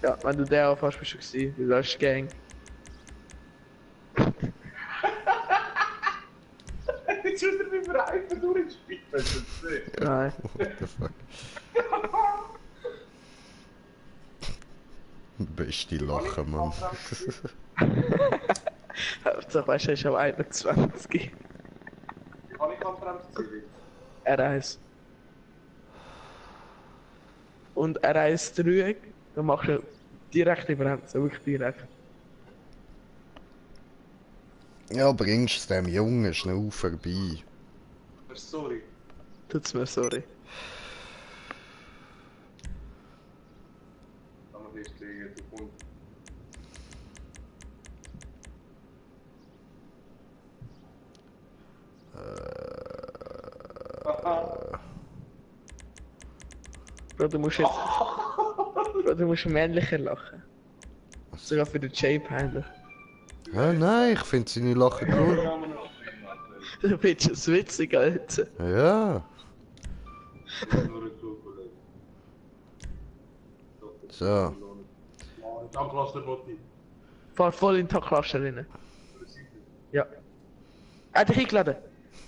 Ja, wenn du der anfasst, bist du gewesen, weil das ist Gang. Jetzt ist er über Reifen durchgespielt, hast du das gesehen? Nein. What the fuck? Beste Lachen, Mann. Hauptsache, weißt du, er ist am 21. Kann ich Handbremse ziehen? R1. Und R1 Dreieck, dann machst du direkt die Bremse, wirklich direkt. Ja, bringst es dem Jungen schnell vorbei. Sorry. Tut's mir, sorry. Kann man nicht legen, du Hund. Bro, du musst jetzt... Bro, du musst männlicher lachen. Sogar für den Jay peinlich. Hä, nein, ich finde seine Lachen cool. Du bist es witzig, Alter. Ja. So. Danke, was der Botti. Fahr voll in die Klasse rein. Ja. Er hat dich eingeladen.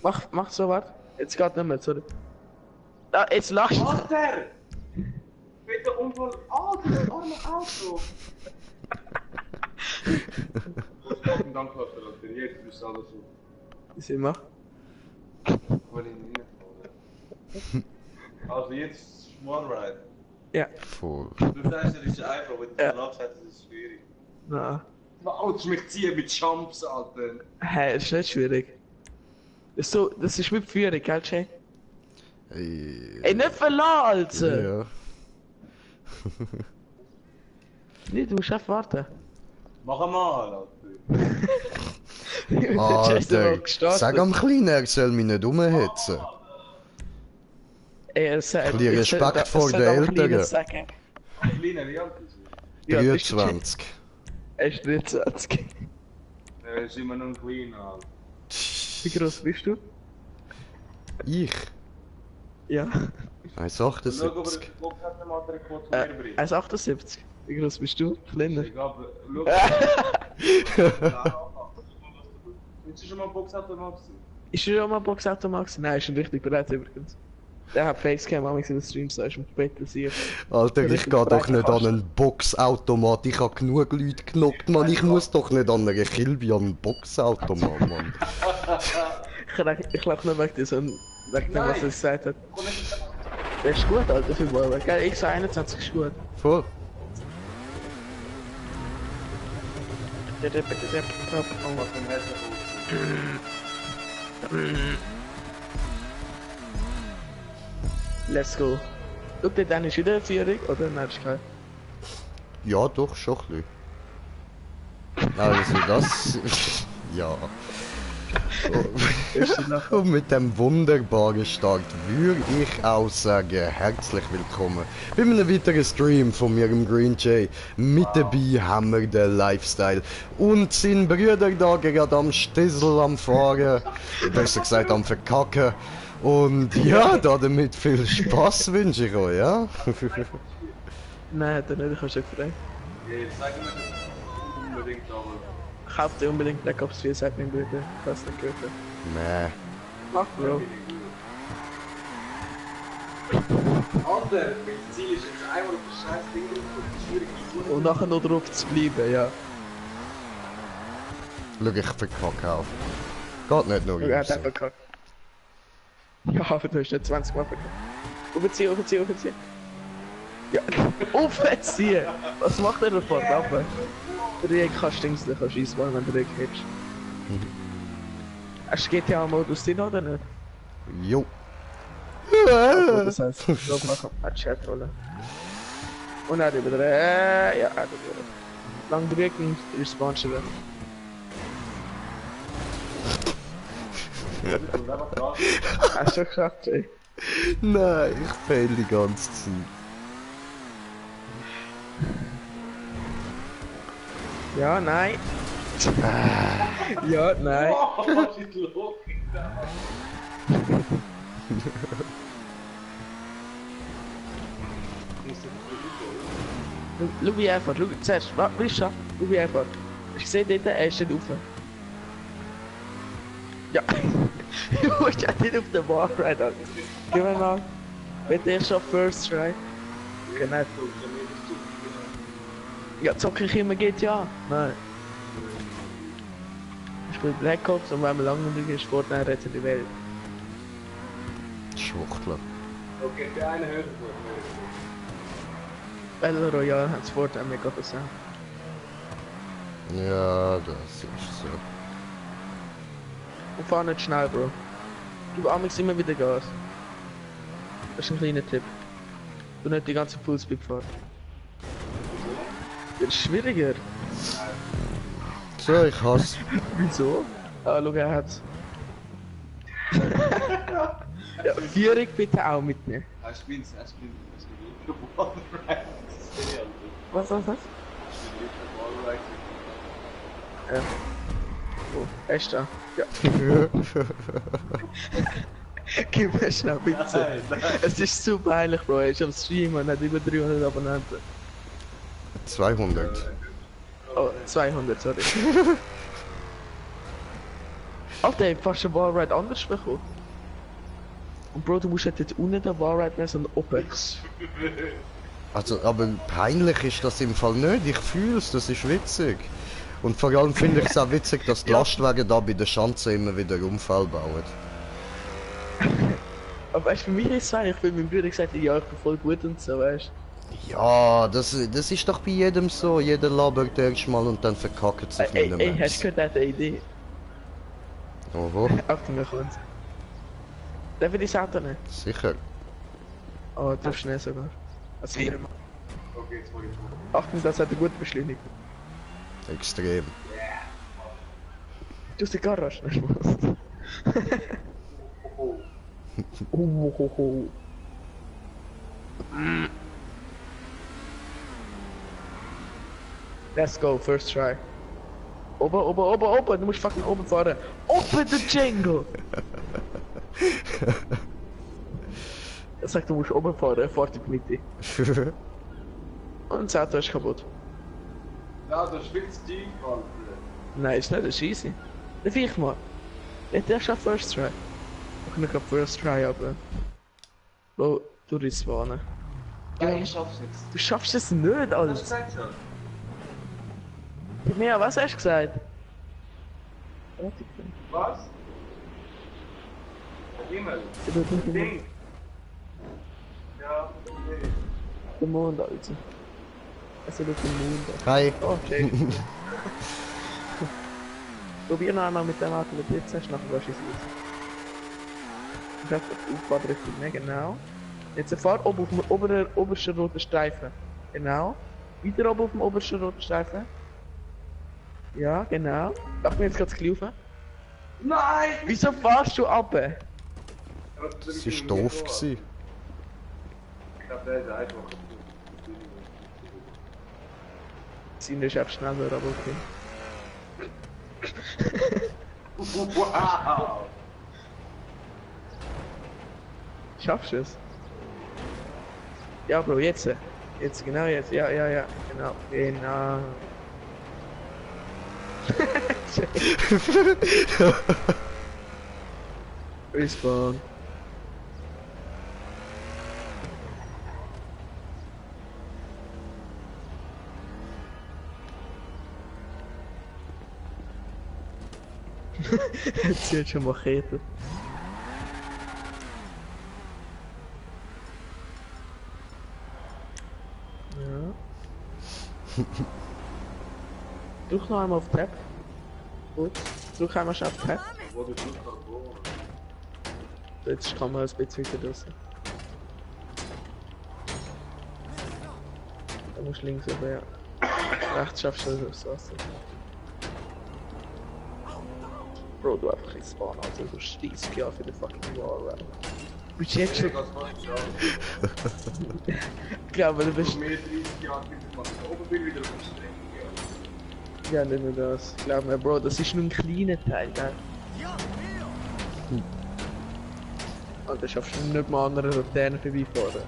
Mach so, warte. Jetzt geht nicht mehr, sorry. Ah, jetzt lachst du. Alter! Bitte Unfall. Ah, das arme Auto! Danke, was der Botti. Jetzt bist du alles so. Was ich mach? Weil ich nicht reinfallen. Also jetzt Smallride. Ja. Voll. Du sagst, es ist einfach, wenn du lachst, ist es schwierig. Na. Wow, mich ziehen mit Jumps, Alter. Hä, das ist nicht schwierig. Das ist mit Führung, gell, Jay? Ey, nicht verlassen, Alter! Ja. Nee, du musst einfach warten. Mach einmal, Alter. Alter, sag am Kleinen, er soll mich nicht umhetzen. Ey, er sagt... Ein bisschen Respekt vor den Älteren. Kleiner, wie alt ist Ja, bist du 23. Er ist 23. er? Ist immer noch ein Kleiner, Alter. Wie groß bist du? Ich? Ja. 1,78. Schau, ob er den Bock hat, den Rekord von mir bringt. 1,78. Wie groß bist du? Kleiner. Ich glaube, schau. Willst du schon mal Boxautomat gesehen? Ist er schon mal Boxautomat gewesen? Nein, ist schon richtig bereit übrigens. Der hat Facecam am in den Streams, da ist mit Bettel sicher. Alter, ich geh doch nicht an einen Boxautomat. Ich hab genug Leute genockt, Mann. Ich muss doch nicht an einer Kilby an einen Boxautomat, Mann. Ich lach nur wegen dem, was er gesagt hat. Der ist gut, Alter, für Ball. Gell, X21 ist gut. Voll. Let's go. Schau dir, dann ist wieder eine Führung, oder? Nein, ist kein. Ja, doch, schon ein bisschen. Also das... ja. Und mit dem wunderbaren Start würde ich auch sagen, herzlich willkommen bei einem weiteren Stream von mir, dem Green Jay. Mit dabei haben wir den Lifestyle und seinen Brüder da gerade am Stissel am Fahren, besser gesagt am Verkacken. Und ja, damit viel Spaß wünsche ich euch, ja? Nein, hat er nicht, ich hab's schon gefragt. Ja, jetzt sag mir das unbedingt, aber... Kauf dir unbedingt Black Ops 4, sagt mein Bruder. Ich hab's nicht gehört. Nee. Mach, Bro. Alter, mein Ziel ist jetzt einmal auf das scheiß Ding drauf und die schwierige Sonne. Und nachher noch drauf zu bleiben, ja. Schau, ich verkacke auch. Geht nicht nur Er hat so. einfach verkackt. Ja, aber du hast nicht 20 Mal verkackt. Aufziehen, aufziehen, aufziehen. Ja, aufziehen! Was macht er davon? Laufen. Der kannst du Dings, kannst Eisbahn, wenn du den hebst. Hast du GTA-Modus drin oder nicht? Jo. Also, das heisst, ich glaube, man kann Chatrolle. Und er über der... ja, er über der. Lang drücken, respawnst du dann. Hast du geschafft, ey? Nein, ich fail die ganze Zeit. Ja, nein. Ja, nein. Oh, was ist los? Schau wie einfach, schau zuerst, weißt du, schau wie einfach. Ich sehe dort, er ist nicht rauf. Ja. Du musst ja nicht auf den Wallride an. Gib mir mal. Wenn der schon First Try. Genau. Ja, zocke ich immer GTA? Nein. Ich spiele Black Ops und wenn man langweilig ist, Fortnite rettet die Welt. Schwuchtler. Okay, für eine höhere Battle Royale hat Fortnite mega versaut. Ja, das ist so. Und fahr nicht schnell, Bro. Gib amigs immer wieder Gas. Das ist ein kleiner Tipp. Du nicht die ganze Fullspeed fahren. Das ist schwieriger. So, ich hasse. Wieso? Ah, schau, er hat's. Ja, Führung bitte auch mitnehmen. Er spielt Wallride. Was? Ja. Oh, echt da? Ja. Gib mir schnell bitte. Es ist zu peinlich, Bro. Er ist am Stream und hat über 300 Abonnenten. 200. Oh, 200, sorry. Alter, ich hab fast den Wallride anders bekommen. Und Bro, du musst nicht jetzt unten den Wallride nehmen, sondern oben. Also, aber peinlich ist das im Fall nicht. Ich fühl's, das ist witzig. Und vor allem finde ich es auch witzig, dass die Lastwagen da bei der Schanze immer wieder Unfall bauen. Aber weißt du, für mich ist es eigentlich, weil mein Bruder gesagt hat, ja, ich bin voll gut und so, weißt du. Ja, das ist doch bei jedem so. Jeder labert erstmal und dann verkackt sich nicht mehr. Ey, hast du gehört, er hat eine Idee? Oho, Achtung, er kommt. Darf ich das Auto nehmen? sicher. Oh, du schnell sogar. Also, Okay, jetzt wollte ich Achtung, das hat er gut beschleunigt. Extrem. Du hast die Garage, nicht Spaß. Oh. Let's go, first try. Oben, du musst fucking oben fahren. Open the Jungle! Er sagt, du musst oben fahren, er fährt in die Mitte. Und das Auto ist kaputt. Ja, du spielst tief, Alter. Nein, ist nicht, das ist easy. Darf ich mal? Der ist schon first try. Ich kann nicht first try, aber... Bro, du respawnen. Nein, ich schaff's jetzt. Du schaffst es nicht, Was hast du alles. gesagt schon? Mehr, was hast du gesagt? Was? Himmel. Ding. Ja, okay. Der Mond, Alter. Also, du den Mond. Hi. Oh, schön. Probier noch einmal mit dem Auto, wenn du jetzt hast, nachher gehst du es raus. Ich hab die Fahrtrichtung, ne? Genau. Jetzt fahr oben auf dem obersten roten Streifen. Genau. Wieder oben auf dem obersten roten Streifen. Ja, genau. Ach, mir jetzt gerade das rauf. Nein! Wieso fahrst du ab? Das war doof gewesen. Ich glaub, der ist einfach. Seine ist einfach schneller, aber okay. Wow! Schaffst du es? Ja, Bro, jetzt. Jetzt, genau jetzt. Ja, genau. Respawn. Jetzt wird schon Machete. Ja. Drück noch einmal auf Tab. Gut. Drück einmal schon auf Tab. Wo du drückst, wo? Jetzt kann man ein bisschen weiter raus. Da musst du links oben, ja. Rechts schaffst du das Wasser. Bro, du einfach ins Bahn, also du stehst ja für den fucking Wallride. Bist jetzt schon... Was meinst du? Ich glaube, du bist... Mehr 30 Jahre bis ich mal oben bin, wieder auf der Strecke. Ja, nicht nur das. Glaub mir, Bro, das ist nur ein kleiner Teil, gell? Alter, schaffst du nicht mal andere Laternen vorbeifahren.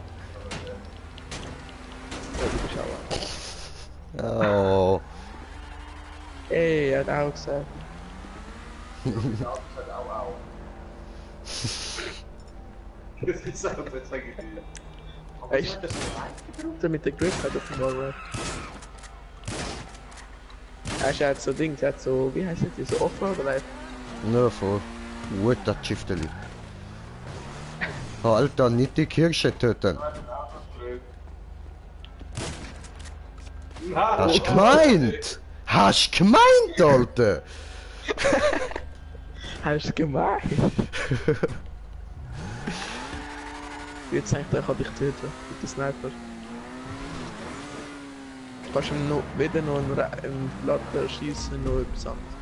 Ja, du bist auch Oh. Ey, er hat auch gesagt. Das hat auch. Das ist auch, das sag ich dir. Aber Echt? hat das so Der mit der Grip hat auf dem Wallride. Er hat so Ding, er hat so, wie heißt das, so Offroad-Reifen. Ja, voll. Gut, das Schifteli. Alter, nicht die Kirsche töten. Hast du gemeint? Hast du gemeint, Alter? Hast du gemeint? Jetzt denkt er, kann dich töten. Mit dem Sniper. Du kannst ihm noch, weder noch einen Latte schießen, noch etwas anderes.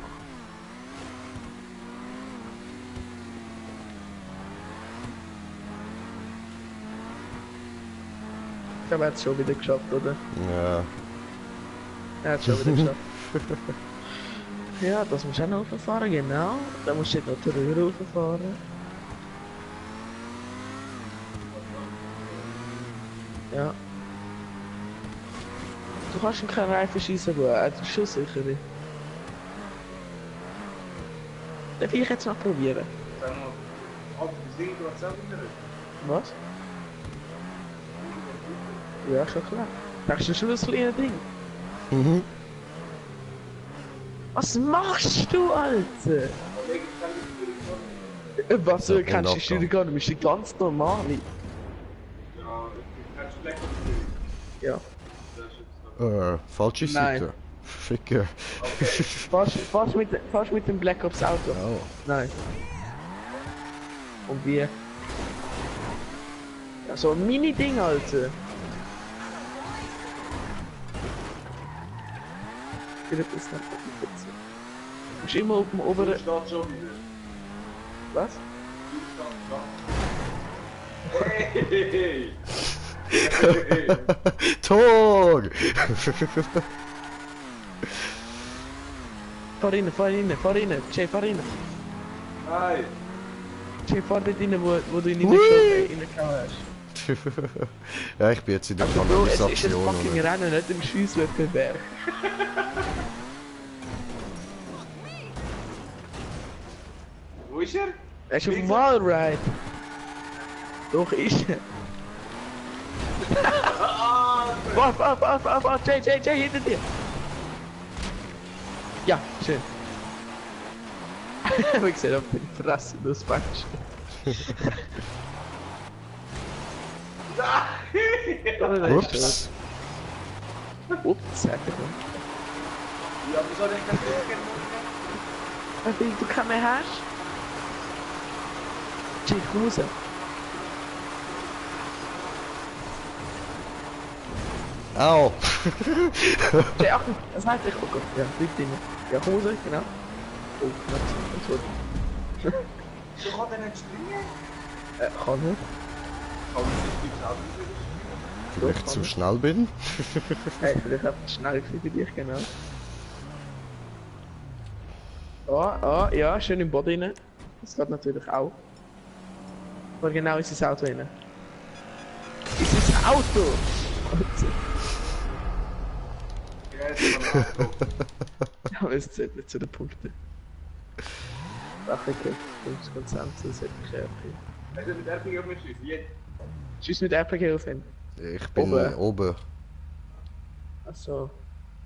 Ich glaube, er hat es schon wieder geschafft, oder? Ja. Er hat es schon wieder geschafft. Ja, das musst du auch noch rauffahren, genau. Dann musst du jetzt noch die Röhre rauffahren. Ja. Du kannst ihm keinen Reifen schießen, aber er hat schon sicher. Darf ich jetzt noch probieren? Was? Ja, schon klar. Denkst du schon das kleine Ding? Mhm. Was machst du, Alter? Was, du kennst die Steuerung gar nicht, du bist die ganz normale. Ja. Falsche Nein. Seite. Ficker. Fast mit dem Black Ops Auto. Oh. Nein. Und wie? Ja, so ein Mini-Ding, Alter. Ich will das nicht verknüpfen. Du musst immer auf dem oberen... Was? Hey! Tor! Fahr rein. Jay, fahr rein. Nein! Jay, fahr dort rein, wo du ihn Hui. reingehauen hast. Ja, ich bin jetzt in der Also Bro, es ist ein Kanalisation. fucking oder? Rennen, nicht ein Schiesswettbewerb. Wo ist er? Er ist auf dem Wallride. Doch, ist er. Auf, Jay, hinter dir. Ja, schön. Hab ich gesehen, auf den Fresse, das Batsch. Ups. Ups, hat er. Ja, wieso denn kein Weil du keine mehr hast. Jay, komm raus. Au! Jay, Achtung, das heißt, ich gucke. Ja, liegt drin. Ja, komm raus, genau. Oh, Entschuldigung. So kann er nicht springen? Kann er. Kann ich nicht Weil ich zu schnell bin. Hey, vielleicht einfach schnell gewesen für dich, genau. Ja, schön im Boden rein. Das geht natürlich auch. Aber genau ist das Auto rein. Ist das Auto! Ja, jetzt ist er noch. Aber es zählt nicht zu den Punkten. Ach, okay. 50%, das hätte ich okay. Hast du mit RPG auf mich schießen? Jetzt? Schieß mit RPG auf ihn. Ich bin Oben. oben. Achso.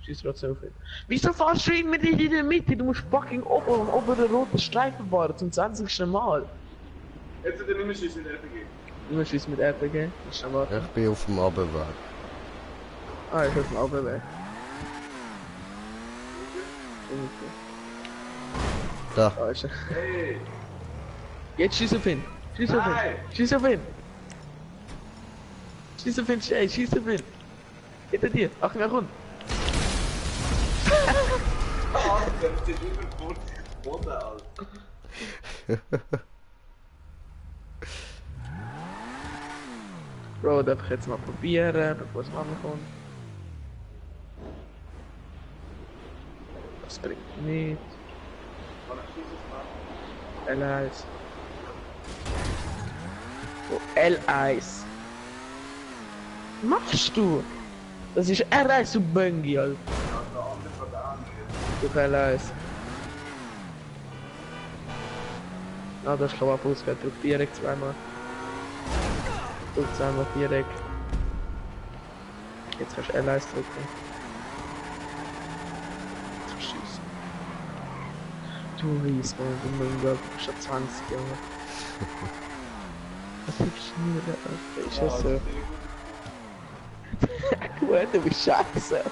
Schieß trotzdem auf ihn. Wieso fahrst du immer in der Mitte? Du musst fucking oben den roten Streifen fahren zum 20. Mal. Jetzt hat er nicht mehr schießen mit RPG. Du musst schießen mit RPG. Das ist schon warten. Ich bin auf dem Abendweg. Ah, ich hab den Abwehr. Da. Da ist er. Hey! Jetzt schieß auf ihn! Schieß auf ihn! Nein. Schieß auf ihn! Schieß auf ihn, Jay! Schieß auf ihn! Hinter dir! Achtung, er kommt! Alter, das ist über den Boden, Alter. Bro, darf ich jetzt mal probieren, bevor es kommt. Das bringt nichts. Kann ich schießen, Mann? L1. Oh, L1. Was machst du? Das ist R1 und Böngi, Alter. Ja, der andere von der anderen. Du L1. Ah, das ist glaube ich Fußball. Drück Viereck zweimal. Drück zweimal Viereck. Jetzt kannst du L1 drücken. Verschießen. Du Riesmann, du Münger, du bist schon 20, Junge. Was ist denn hier, Alter? Ist das so? Gut, du bist scheiße.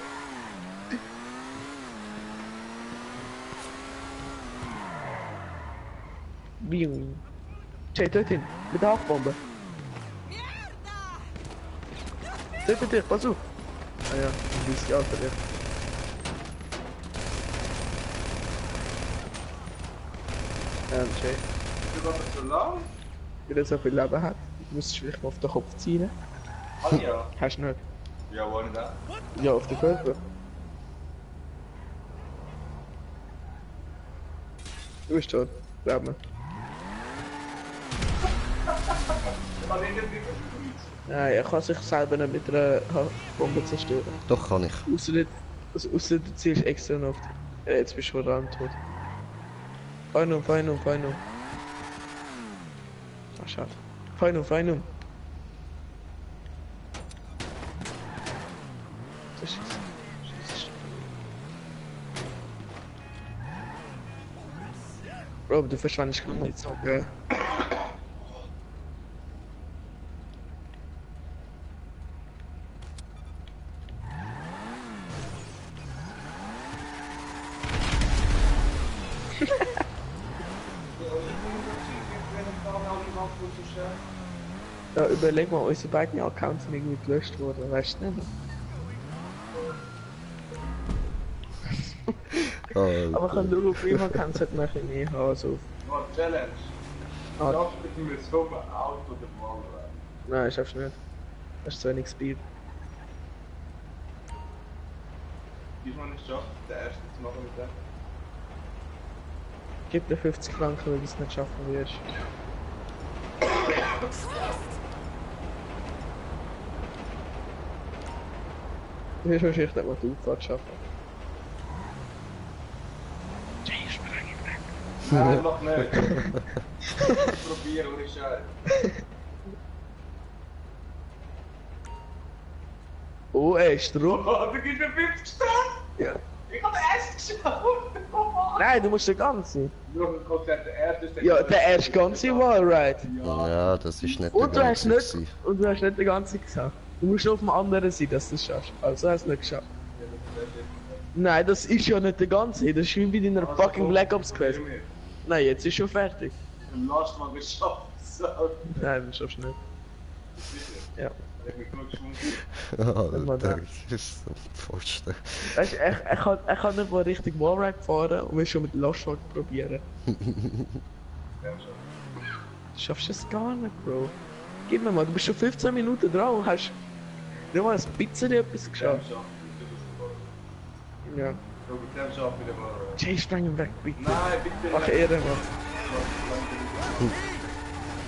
Bium. Jay, dort hin. Mit der Haftbombe. Dort, pass auf. Ah ja, ein bisschen alter wird. Jay. Du warst so lang? Weil er so viel Leben hat, musst du vielleicht mal auf den Kopf ziehen. Ah ja. Hast du nicht? Ja, wo nicht da? Ja, auf den Körper. Du bist tot, glaub mir. Kann ich nicht Nein, er kann sich selber nicht mit einer Bombe zerstören. Doch kann ich. Ausser du zielst extra noch auf die... jetzt bist du vor allem tot. Fein um. Ah, schade. Fein um. Das ist... Bro, du verschwandest gar nicht so. Ja. Ja, überleg mal, unsere beiden Accounts sind irgendwie gelöscht worden, weißt du nicht? Aber ich kann nur auf jeden Fall es halt nachher nie haben, also... Oh, Challenge. Ah. Schaffst du mit so einem Auto den Ball rein? Nein, schaffst du nicht. Das ist zu wenig Speed. Diesmal nicht geschafft, der erste zu machen mit dem. Gib dir 50 Franken, weil du es nicht schaffen wirst. Du wirst wahrscheinlich nicht mal die Auffahrt schaffen. Jay, sprang ihn weg. Nein, noch nicht. Probier, ohne Scheiß. Oh, er ist drauf. Oh, du gibst mir 50 Strafen! Ja. Ich hab den ersten geschafft! Nein, du musst der ganze. Nur ein Konzert, der erste ist der Ja, der erste ganze Wallride. Ja, das ist nicht Und du der hast ganze nicht, gewesen. und du hast nicht den ganzen gesagt. Du musst auf dem anderen sein, dass du es schaffst. Also hast du nicht geschafft. Nein, das ist ja nicht der ganze. Das ist wie bei deiner fucking Black Ops Quest. Nein, jetzt ist schon fertig. Im Last Mal geschafft. So. Nein, das schaffst du nicht. Ja. Ich hab mich nur geschwungen. Alter, das ist so ein Pfosten. Weißt du, er kann nicht mal richtig Wallride fahren und will schon mit Lastwagen probieren. Ja, schon. Du schaffst es gar nicht, Bro. Gib mir mal, du bist schon 15 Minuten dran und hast nicht mal ein bisschen etwas geschafft. Ja. So, mit dem schafft wieder mal. Jay, sprang ihn weg, bitte. Nein, bitte. Mach Ehre, Mann.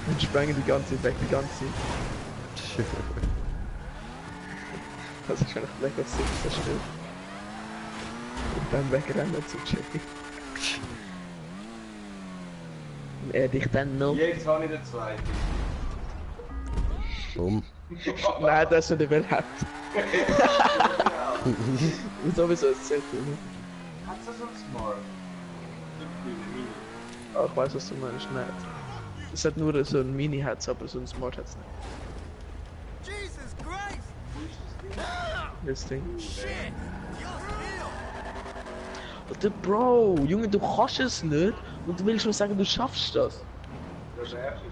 Und sprengen die ganze Zeit weg, die ganze Zeit. Das ist wahrscheinlich Black Ops 6 zerstört. Und dann wegrennen zu Jay. Und er dich dann noch... Jetzt habe ich den zweiten. Dumm. Nein, das ist nicht überlebt. Und sowieso ein Zettel. Hat das so ein Smart? Ah, ich weiß, was du meinst, nicht. Es hat nur so ein Mini-Herz, aber so ein Smart hat's nicht. Jesus Christ! Das Ding. Alter, Bro, Junge, du kannst es nicht und du willst mir sagen, du schaffst das. Das ist der erste.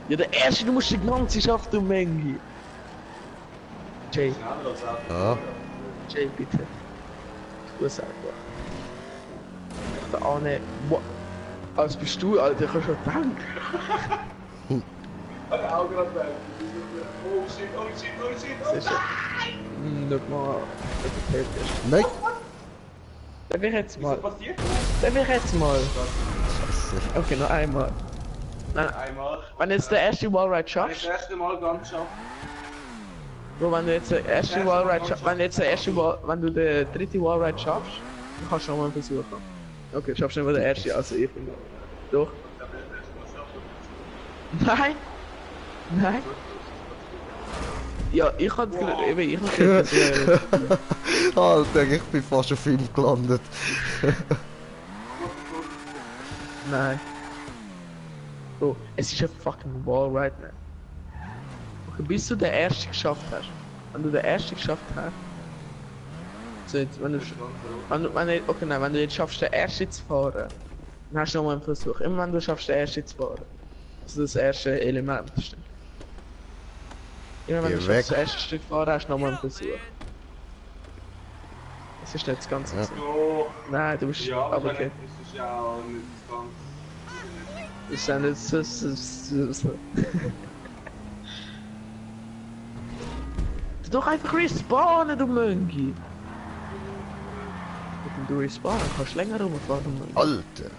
Ja, der erste, du musst die ganze schaffen, du Mengi. Jay, Ein anderer sagt. Ja. Jay, bitte. Tu es einfach. Der Arne, what? Als bist du, Alter, ich kann schon denken. Hat er auch gerade weg. Oh shit. Das ist ja... Nicht mal... Nicht Nein! Darf ich jetzt Was mal? ist passiert? Darf ich jetzt mal? Scheiße. Okay, noch einmal. Nein, Einmal. wenn jetzt der erste Wallride Das schaffst, erste Mal ganz geschafft. Bro, wenn du jetzt den ersten Wallride schaffst, wenn du den dritten Wallride schaffst, dann kannst du nochmal versuchen. Okay, schaffst du nicht mal den ersten, also ich bin... Doch. Nein! Nein! Ja, ich hab eben, ich hab gesagt, Alter, ich bin fast auf ihm gelandet. Nein. Bro, es ist ein fucking Wallride, man. Okay, bis du den ersten geschafft hast. Wenn du den ersten geschafft hast... So jetzt, wenn du jetzt schaffst, den ersten zu fahren, dann hast du nochmal einen Versuch. Immer wenn du schaffst, den ersten zu fahren. Also das erste Element. Immer wenn Geh du weg. schaffst, das erste Stück fahren, hast du nochmal einen Versuch. Das ist nicht das Ganze. Ja. Nein, du bist... Ja, aber okay. das ist ja auch nicht ganz... Das sind jetzt... Du doch einfach respawnen, du Mönchi! Wenn du respawnen kannst du länger rumfahren, du Mönchi. Alter.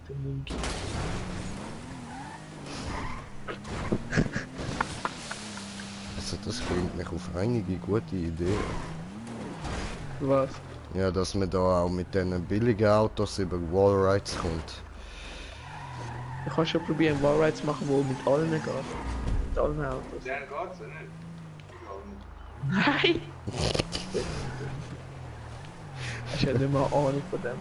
Du Mönchi. Also das bringt mich auf einige gute Ideen. Was? Ja, dass man da auch mit diesen billigen Autos über Wallrides kommt. Du kannst schon probieren, Wallride zu machen, wo mit allen geht. Mit allen Autos. Der geht's ja nicht. Nein! Ich hätte nicht mal Ahnung von dem.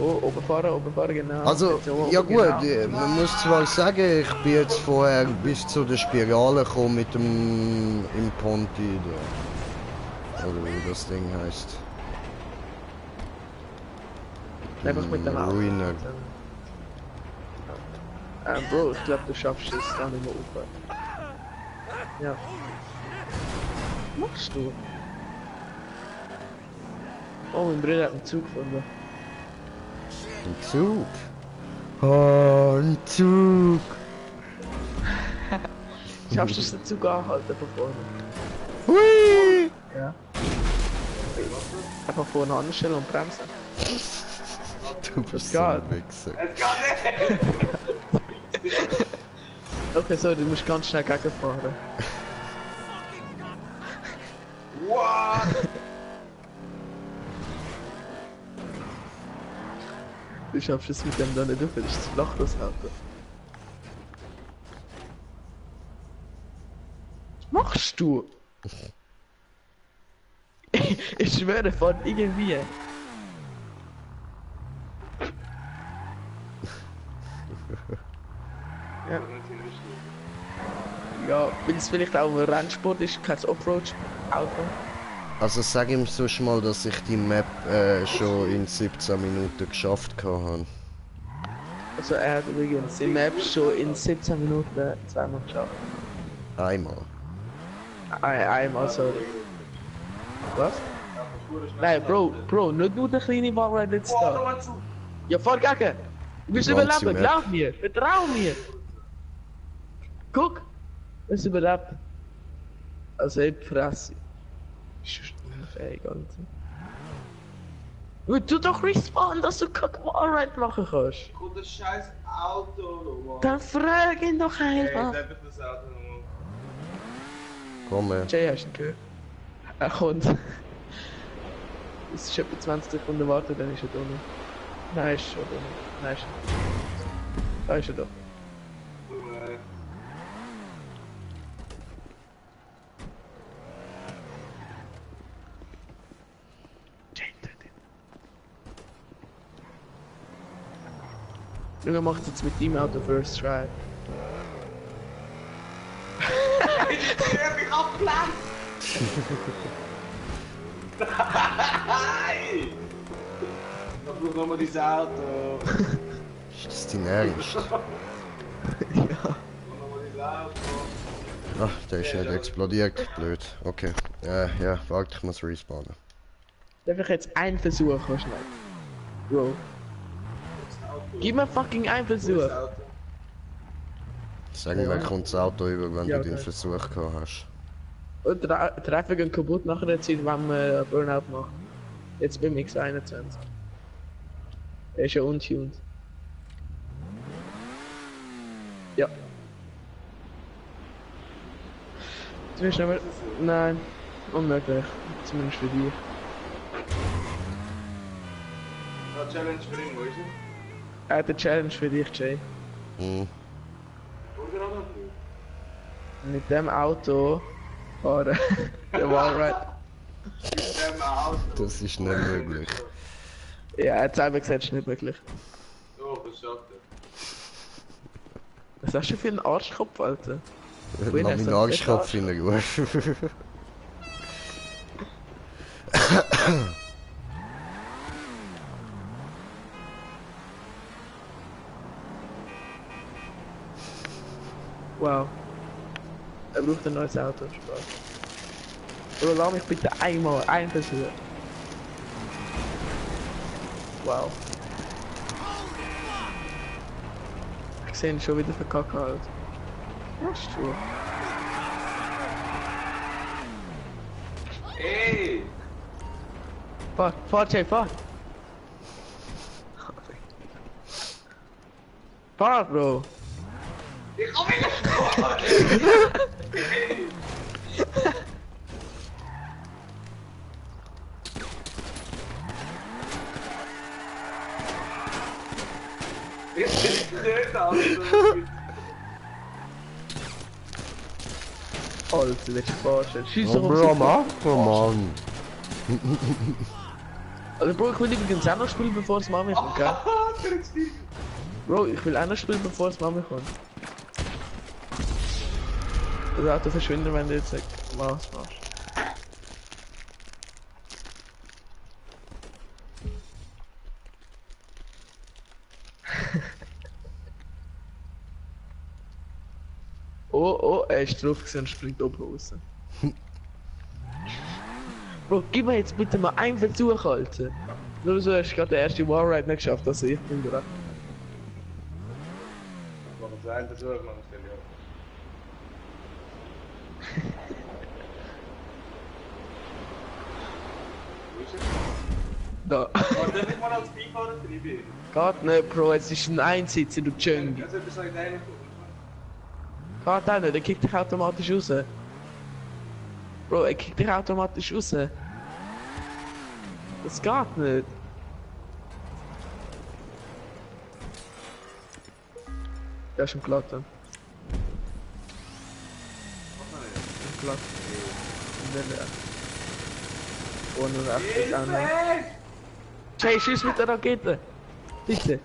Oh, oben fahren, genau. Also, Jetzt oben, ja gut, genau. man muss zwar sagen, ich bin jetzt vorher bis zu der Spirale gekommen mit dem Imponti da. Oder wie das Ding heißt. Einfach mit dem Auto. Ruiner. Bro, ich glaube, du schaffst es dann nicht mehr aufhören. Ja. Was machst du? Oh, mein Bruder hat einen Zug gefunden. Ein Zug. Oh, ein Zug. Schaffst du es, den Zug anhalten von vorne? Hui! Ja. Einfach vorne anstellen und bremsen. Du bist Das so ein geht. Wichser. Okay, so, du musst ganz schnell gegenfahren. What? Du schaffst es mit dem da nicht auf, das ist zu flach, das Auto. Was machst du? Ich schwöre, fährt irgendwie. Ja. Ja, wenn es vielleicht auch ein Rennsport ist, kein Offroad-Auto. Also sag ihm sonst mal, dass ich die Map schon in 17 Minuten geschafft habe. Also er hat übrigens die Map schon in 17 Minuten zweimal geschafft. Einmal. Einmal, sorry. Was? Nein, Bro, nicht nur der kleine Wallride jetzt da. Ja, fahr gegen! Du bist Die ganze überleben, Map. glaub mir, vertrau mir! Guck! Es überlebt. Also, ich Fresse. Ist unfähig, Alter. Du doch respawnen, dass du kein Wallride machen kannst. Kommt das scheiß Auto nochmal. Dann frag ihn doch Hey, einfach. darf ich das Auto nochmal? Komm her. Jay, hast du ihn gehört? Er kommt. Es ist etwa 20 Sekunden warten, dann ist er da unten. Nein, ist schon da unten. Nein, ist er. Da ist er doch. Jay, töt ihn. Junge, macht jetzt mit deinem Auto First Try. Ich hab mich abgepflanzt! Nein! Ich brauche nochmal dieses Auto. Ist das dein Ernst? Nochmal dieses Auto. Ach, der ist nicht explodiert. Blöd. Okay. Ja, warte, ich muss respawnen. Darf ich jetzt einen Versuch schnell? Bro. Gib mir fucking einen Versuch. Sag mir, kommt das Auto über, wenn Ja, du den okay. Versuch gehabt hast. Und Treffer gehen kaputt nach einer Zeit, wenn man Burnout macht. Jetzt bin ich 21. Er ist ja untuned. Ja. Du bist nicht mehr... Nein, unmöglich. Zumindest für dich. Ja, Challenge für ihn, wo ist er? Er hat eine Challenge für dich, Jay. Hm. Wo ist er noch? Mit dem Auto fahren. Der Wallride. Mit dem Auto. Das ist nicht möglich. Ja, er hat selber gesagt, es ist nicht möglich. So, das schafft er. Was hast du für einen Arschkopf, Alter? Wohin Mach hast meinen du einen Arschkopf in der Ruhe. Wow. Er braucht ein neues Auto, Spaß. Oder lass mich bitte einmal, ein Versuch. Wow. Ich sehe ihn schon wieder verkackt halt. Was ist du? Ey! Fahr, Jay, fahr! Fahr, Bro! Ich komm wieder! Ich bin nicht Alter. Alter, willst du vorstellen? Schieß doch Oh, auf Bro, den mach doch, Mann. Also Bro, ich will übrigens auch noch spielen, bevor es Mami kommt, gell? Bro, ich will auch noch spielen, bevor es Mami kommt. Das Auto verschwindet, wenn du jetzt was machst. Oh, er ist drauf gewesen und springt oben raus. Bro, gib mir jetzt bitte mal einen Versuch, Alter. Nur so hast du gerade den ersten Wallride nicht geschafft, also ich bin bereit. Mach uns einen Versuch, Mann, stell dir Wo ist er? Da. Warte, darf ich mal als Beifahrer treiben? Geht nicht, Bro, es ist ein Einsitzer, du Junkie. Also, etwas soll ich deine Geht auch nicht, er kickt dich automatisch raus. Bro, er kickt dich automatisch raus. Das geht nicht. Der ist im Glatten. Im Glatt. In der Leer. Ohne rechts auch nicht. Jay, schieß mit der Rakete! Bitte!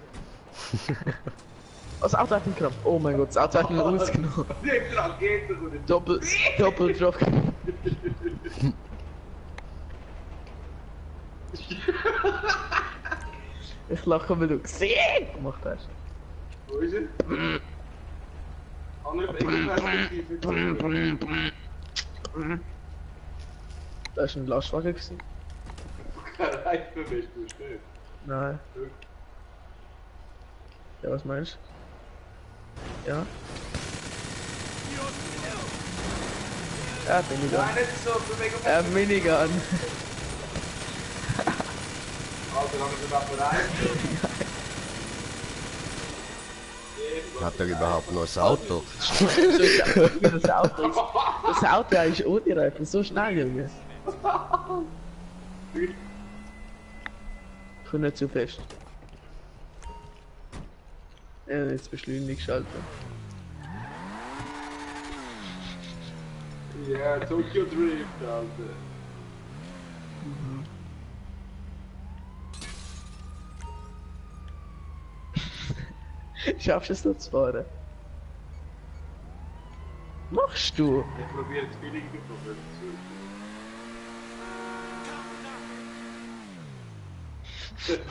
Das Auto hat ihn gerammt. Oh mein Gott, das Auto hat ihn rausgenommen. Die Rakete wurde Doppel drauf. Ich lache, weil du gesehen gemacht hast. Wo ist er? Andere Perspektive. Das war ein Lastwagen gewesen. Kein Reifen bist du, stimmt. Nein. Ja, was meinst du? Ja? Ja, Minigun. Nein, nicht so, Bewegung. Minigun. Also, haben wir das bereit? Hat er überhaupt noch ein Auto? Das Auto ist ohne Reifen, so schnell, Junge. Ich bin nicht zu fest. Ja, jetzt beschleunigt schalten. Ja, Tokyo Drift, Alter. Schaffst du es noch zu fahren? Machst du? Ich probiere das Feeling davon zu.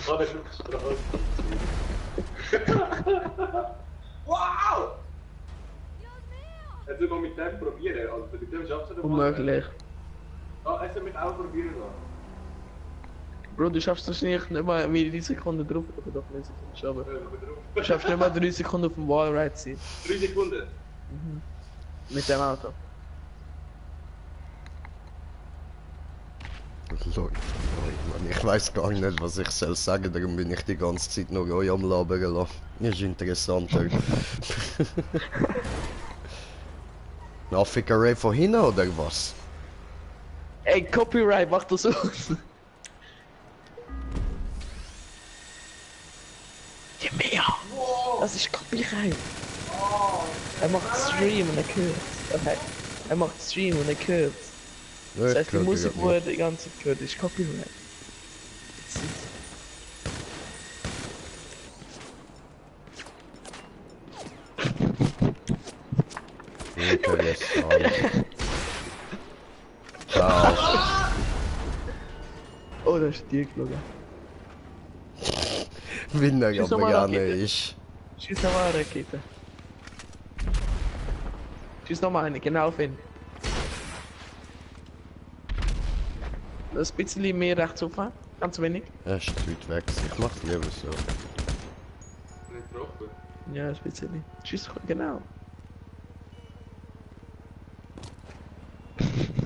Kann ich auf die Straße. Wow! Jetzt mal mit dem probieren, also mit dem schaffst du das. Unmöglich. Ja, also mit auch probieren da. Bro, du schaffst das nicht mal wie 3 Sekunden drauf, aber doch nicht Sekunden, aber du schaffst nicht mal 3 Sekunden auf dem Wallride sein. 3 Sekunden? Mit dem Auto. Leute, Mann, ich weiß gar nicht, was ich soll sagen, darum bin ich die ganze Zeit noch euch am Labern lassen. Ist interessanter. Afrika Ray von hinten oder was? Ey, Copyright, mach das aus. Ja, mehr. Das ist Copyright. Er macht Stream und er kürzt. Okay. Er macht Stream und er kürzt. Ja, Das ich heißt, die glaub, Musik, ich wo hab er die ganze Zeit gehört, ist Copyright. nicht. Interessant. Ciao. Oh, da ist die geschaut. Wenn er Schieß aber nochmal gerne Rakete. ist. Schieß nochmal eine Rakete. Schieß nochmal eine, genau auf ihn. Das ein bisschen mehr rechts auffahren, ganz wenig. Er ist zu weit weg. Ich mach's lieber so. Nicht getroffen. Ja, ein bisschen. Schieß genau.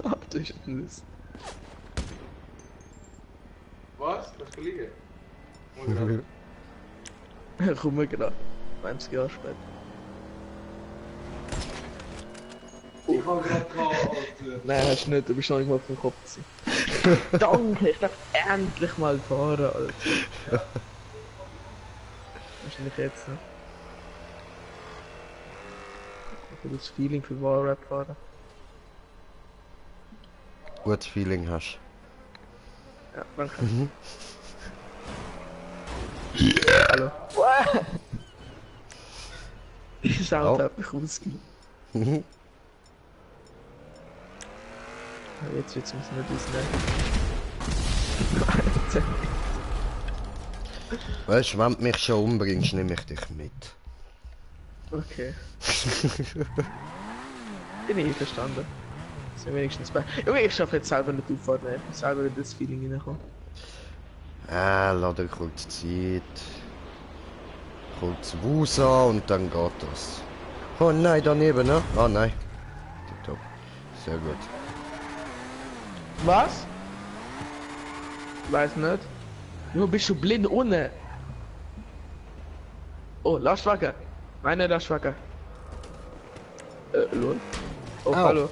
Ach du Scheiße. Was? Lass du liegen? Muss ich Komm mal gerade. 20 Jahre später. Ich hab grad Alter. Nein, hast du nicht, du bist noch nicht mal auf dem Kopf gewesen. Danke, ich darf endlich mal fahren, Alter. Wahrscheinlich jetzt, ne? Ich hab das Feeling für Wallrap fahren. Gutes Feeling hast. Ja, danke. Hallo. Das Auto hat mich ausgelassen. Mhm. Jetzt müssen wir das nicht. Weißt du, wenn du mich schon umbringst, nehme ich dich mit. Okay. Bin ich verstanden. Sind wenigstens bei. Junge, ich schaffe jetzt selber nicht auffahren, ne? Ich muss selber in das Feeling reinkommen. Lass dir kurz Zeit. Kurz Wusa und dann geht das. Oh nein, daneben, ne? Ah nein. Tipptopp. Sehr gut. Was? Weiß nicht. Du bist schon blind ohne. Oh, Lastwagen. Meine Lastwagen. Lol. Oh, Au. hallo.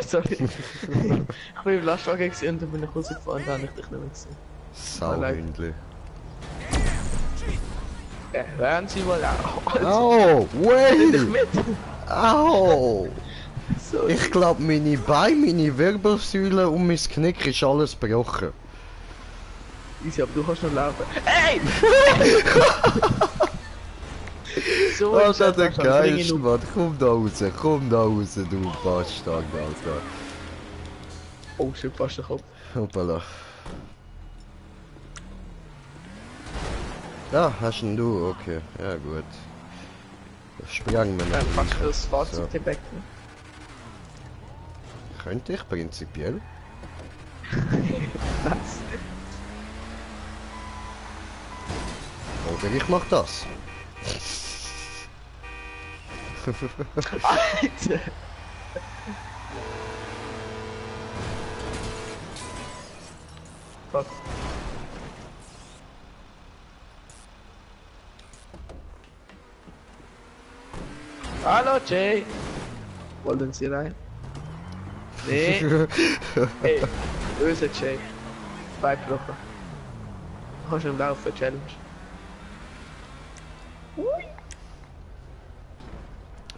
Sorry. Ich bin im Lastwagen gesehen und dann bin ich rausgefahren, da habe ich dich nicht mehr gesehen. Sauhündli. Hören Sie mal auf. Au! Nimm dich Wait! mit. Au! So, Ich glaube, meine Beine, meine Wirbelsäule und mein Knick ist alles gebrochen. easy, aber du kannst noch laufen. Ey! So, Was ist hat der das, Mann. Bring ihn Geist, um. Mann? Komm da raus, du Bastard, Alter. Oh shit, passt doch auf. Hoppala. Ja, hast denn du? Okay, ja gut. Das sprengen wir Dann kannst du nicht. das Fahrzeug so. Weg. Könnte ich prinzipiell. Was? Oder ich mach das. Alter! Fuck. Hallo Jay! Wollen Sie rein? Nee! Hey, böse Jay. Beiblocker. Du kannst im Laufen, Challenge.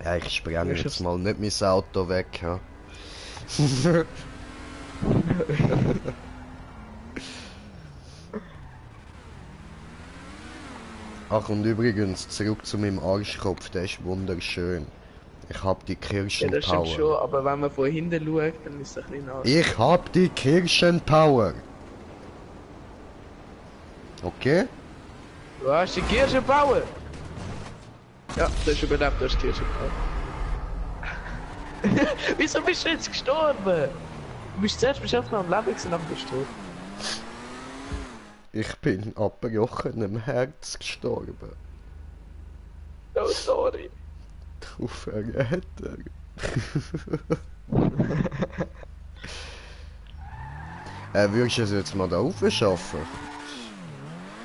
Ja, ich spreng Ich jetzt hab's- mal nicht mein Auto weg. Ja. Ach, und übrigens, zurück zu meinem Arschkopf, der ist wunderschön. Ich hab die Ja, das stimmt schon, Kirschenpower. aber wenn man von hinten schaut, dann ist es ein bisschen anders. Ich hab die Kirschenpower. Okay? Du hast die Kirschenpower! Ja, du hast überlebt, du hast Kirschenpower. Wieso bist du jetzt gestorben? Du bist zuerst beschäftigt am Leben gewesen, dann bist du tot. Ich bin ab gebrochenem Herz gestorben. Oh, sorry. Du Verräter. Würdest du es jetzt mal da rauf schaffen?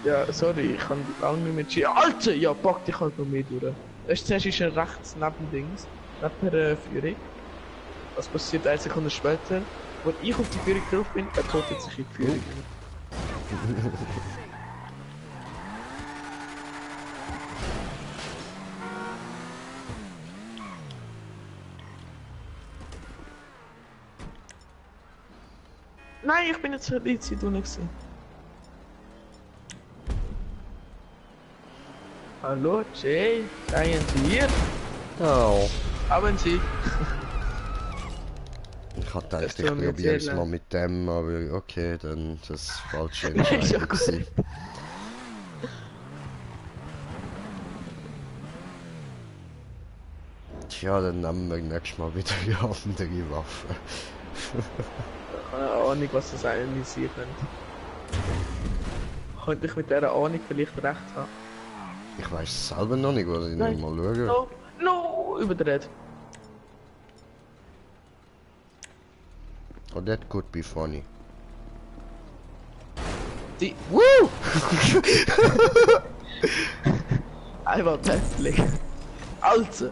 Ja, sorry, ich kann lange nicht mehr schieben. Alter! Ja, pack dich halt noch mit, oder? Erst zuerst ist er rechts neben Dings, neben der Führung. Was passiert 1 Sekunde später? Wenn ich auf die Führung drauf bin, er totet sich in die Führung. Nein, ich bin jetzt zur Zeit du nicht gewesen. Hallo, Jay, seien Sie hier? Oh. Haben Sie? Ich hatte gedacht, Das ich tut mir probiere es sehr mal leid. mit dem, aber okay, dann das ist falsche Ist ja Entscheidung. gut. gewesen. Tja, dann nehmen wir nächstes Mal wieder die andere Waffe. Keine Ahnung, was das eigentlich sein könnte. Könnte ich mit dieser Ahnung vielleicht recht haben? Ich weiß es selber noch nicht, was ich Nein. noch mal schauen. No, no, überdreht. Oh, that could be funny. Die Woo! einfach plötzlich. Alter!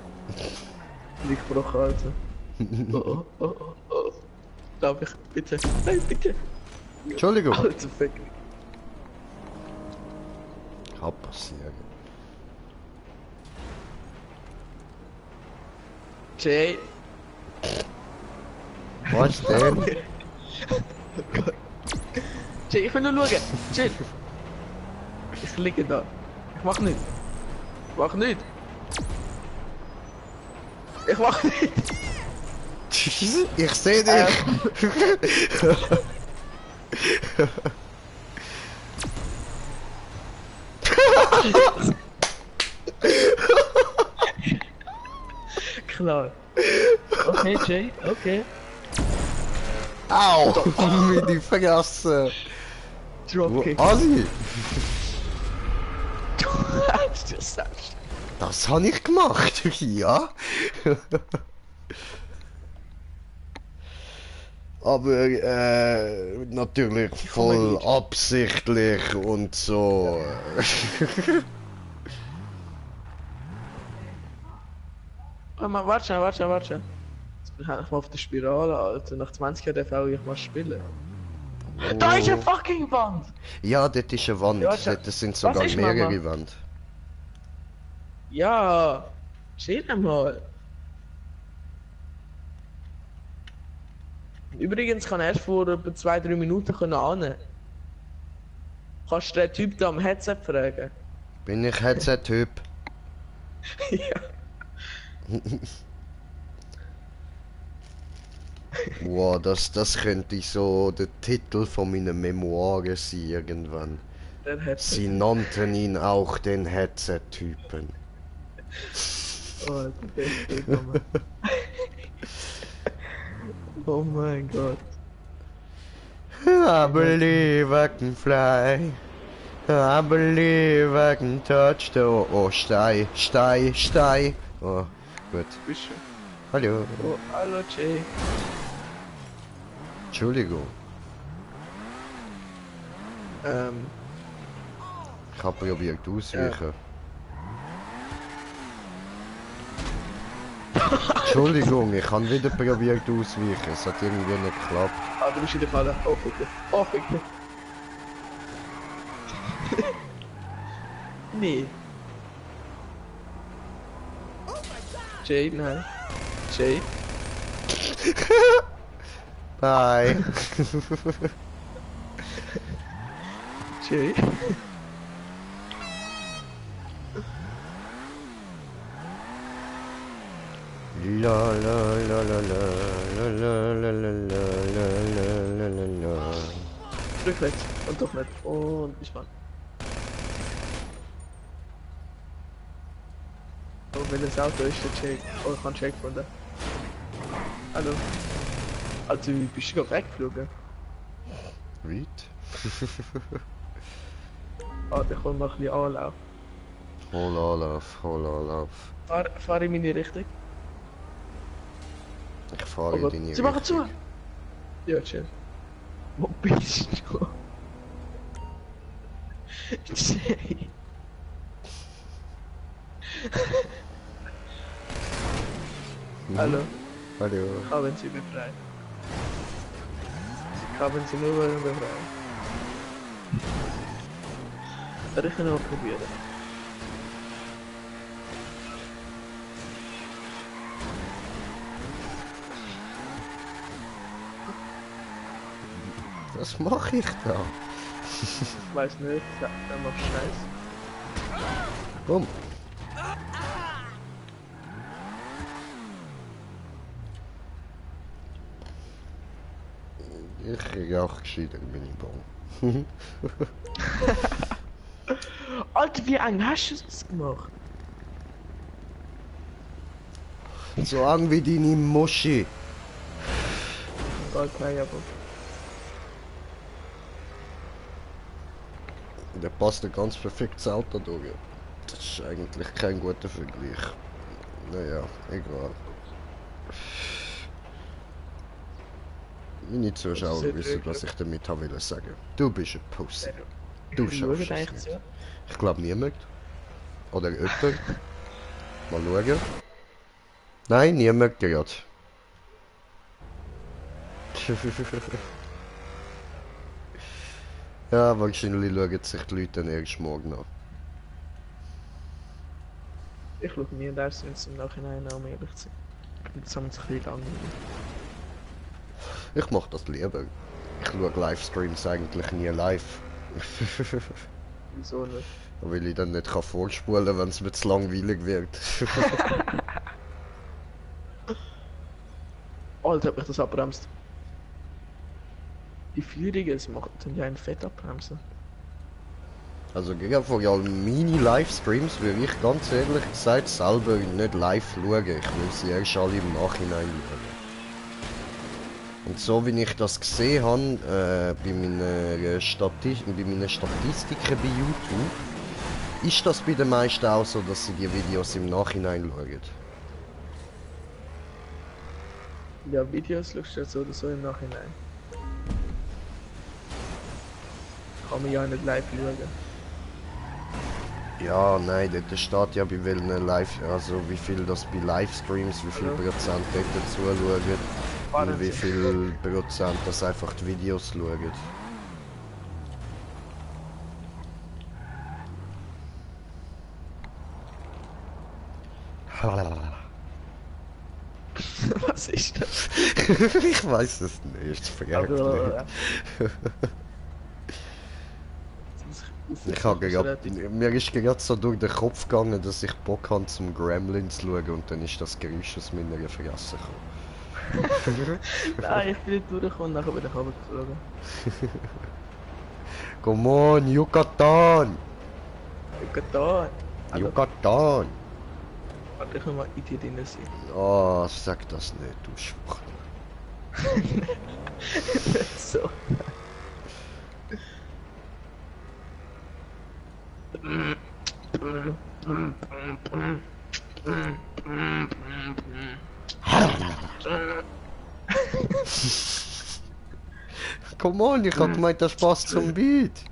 Nicht gebrochen, Alter. Oh, oh, oh, oh, oh. Darf ich? Bitte. Nein, bitte. Entschuldigung. Alter, fuck. Kann passieren. Jay. Was denn? Oh Gott. Jay, ich will nur schauen. Chill. Ich liege da. Ich mach nicht. Ich mach nicht. Ich mach nicht. Ich sehe dich! Klar. Okay, Jay, okay. Au! Meine Fresse! Wo Dropkick. Ali? Du hast das sagst. Das habe ich gemacht, ja. Aber natürlich voll absichtlich und so. Warte schnell, warte schnell, warte schnell. Jetzt bin ich mal auf der Spirale, Alter. Nach 20 Jahren darf auch ich mal spielen. Da ist eine fucking Wand! Ja, dort ist eine Wand. Ja, warte. Das sind sogar ist, mehrere Mama? Wände. Ja, chill mal. Übrigens kann erst vor etwa 2-3 Minuten ran. Kannst du den Typ da am Headset fragen? Bin ich Headset-Typ? Ja. Wow, das könnte so der Titel von meinen Memoiren sein irgendwann. Der Headset. Sie nannten ihn auch den Headset-Typen. Oh, der beste Nummer. Oh mein Gott. I believe I can fly. I believe I can touch the... Oh, Stei. Oh, gut. Bist du? Hallo. Oh, hallo Jay. Entschuldigung. Ich habe probiert ausweichen. Entschuldigung, ich habe wieder probiert ausweichen. Es hat irgendwie nicht geklappt. Ah, du bist in der Falle. Oh, bitte. Oh, bitte. Nee. Jay, nein. Jay. Bye. Jay. La la la la la la la la la la la la la. Rückwärts. Und doch nicht. Und ich war. Oh, wenn das Auto ist, der Jay. Oh, ich kann Jay gefunden. Hallo. Also, wie bist du gerade weggeflogen? Reed? Ah, ich hol mal ein bisschen Anlauf. Hol Anlauf, hol Anlauf. Fahr in meine Richtung. Ich fahre in Aber deine sie machen Richtung. zu. Ja, chill. Wo bist du? Jay. Hallo. Hallo. Ich kann, wenn sie befreien. Ich kann, wenn sie nur befreien. Werde ich noch probieren. Was mache ich da? Ich weiß nicht, dann mach Scheiß. Komm. Ich kriege auch gescheiter Mini-Ball. Alter, wie eng hast du das gemacht? So eng wie deine Muschi. Okay, aber. Der passt ein ganz perfektes Auto durch. Das ist eigentlich kein guter Vergleich. Naja, egal. Meine Zuschauer sehr wissen, was ich damit wollte sagen. Du bist ein Pussy. Du schaffst es eigentlich nicht. so. Ich glaube niemand. Oder jemand. Mal schauen. Nein, niemand gerade. Ja, wahrscheinlich schauen sich die Leute dann erst morgen an. Ich schaue nie das, wenn es im Nachhinein auch ehrlich zu sein. Jetzt haben wir uns ein bisschen langweilig. Ich mache das lieber. Ich schaue Livestreams eigentlich nie live. Wieso nicht? Weil ich dann nicht kann vorspulen kann, wenn es mir zu langweilig wird. Alter, hat mich das abbremst. Die Führungen, sie machen dann ja ein Fett abbremsen. Also gegen vor allem meine Livestreams würde ich ganz ehrlich gesagt selber nicht live schauen. Ich will sie erst alle im Nachhinein schauen. Und so wie ich das gesehen habe, bei meinen Statistiken bei YouTube, ist das bei den meisten auch so, dass sie die Videos im Nachhinein schauen. Ja, Videos schaust du ja so oder so im Nachhinein. Kann man ja nicht live schauen. Ja, nein, dort steht ja bei welchen Live, also wie viel das bei Livestreams, wie viel Prozent dort zuschauen und wie viel Prozent das einfach die Videos schauen. Was ist das? Ich weiß es nicht, vergeht nicht. Ich habe mir ist gerade so durch den Kopf gegangen, dass ich Bock habe zum Gremlins zu schauen und dann ist das Geräusch aus meiner Fresse gekommen. Nein, ich bin nicht durchgekommen, nachher bin ich runtergeflogen. Come on, Yucatan! Ich bin da. Yucatan! Warte, ich will mal in die drin sein. Oh, sag das nicht, du Schwuchtel. So. Come on, ich hab gemeint, das passt zum Beat.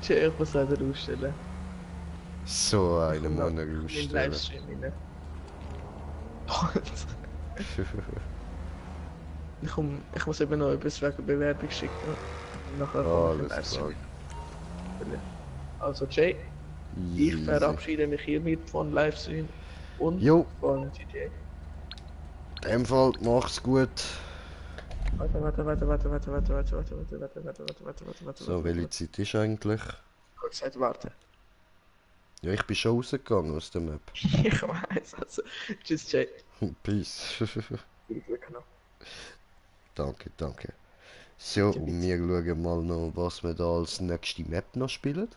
Tja, ich muss leider ausstellen. So eine Monat In den ausstellen. Livestream rein. Ich muss eben noch etwas wegen Bewerbung schicken. Und nachher komme ich in den Alles klar. Livestream. Also Jay, ich verabschiede mich hiermit von Livestream und Jo. von GTA. In dem Fall, mach's gut. Warte. So, welche Zeit ist eigentlich? Kurz Zeit warten. Ja, ich bin schon rausgegangen aus der Map. Ich weiß, also. Tschüss, Jay. Peace. Genau. Danke. So, und wir schauen mal noch, was wir da als nächste Map noch spielen.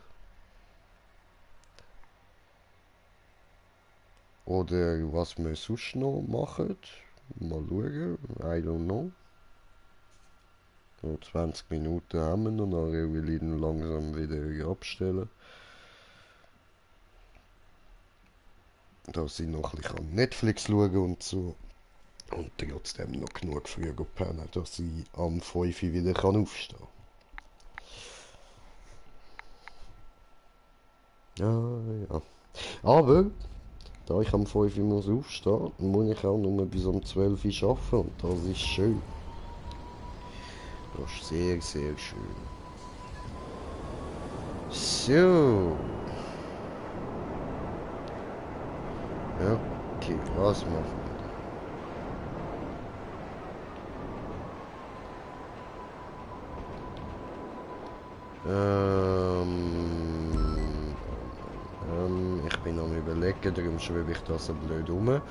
Oder was wir sonst noch machen. Mal schauen. I don't know. So 20 Minuten haben wir noch, nachher will ich ihn langsam wieder abstellen. Da ich noch ein bisschen Netflix schauen und so. Und trotzdem noch genug früh pennen, dass ich am 5 Uhr wieder aufstehen kann. Ja. Aber Da ich am 5 Uhr muss aufstehen, muss ich auch nur bis um 12 Uhr arbeiten und das ist schön. Das ist sehr, sehr schön. So. Ja, okay, was machen wir? Ich bin am überlegen, darum schreibe ich das so blöd um. Wir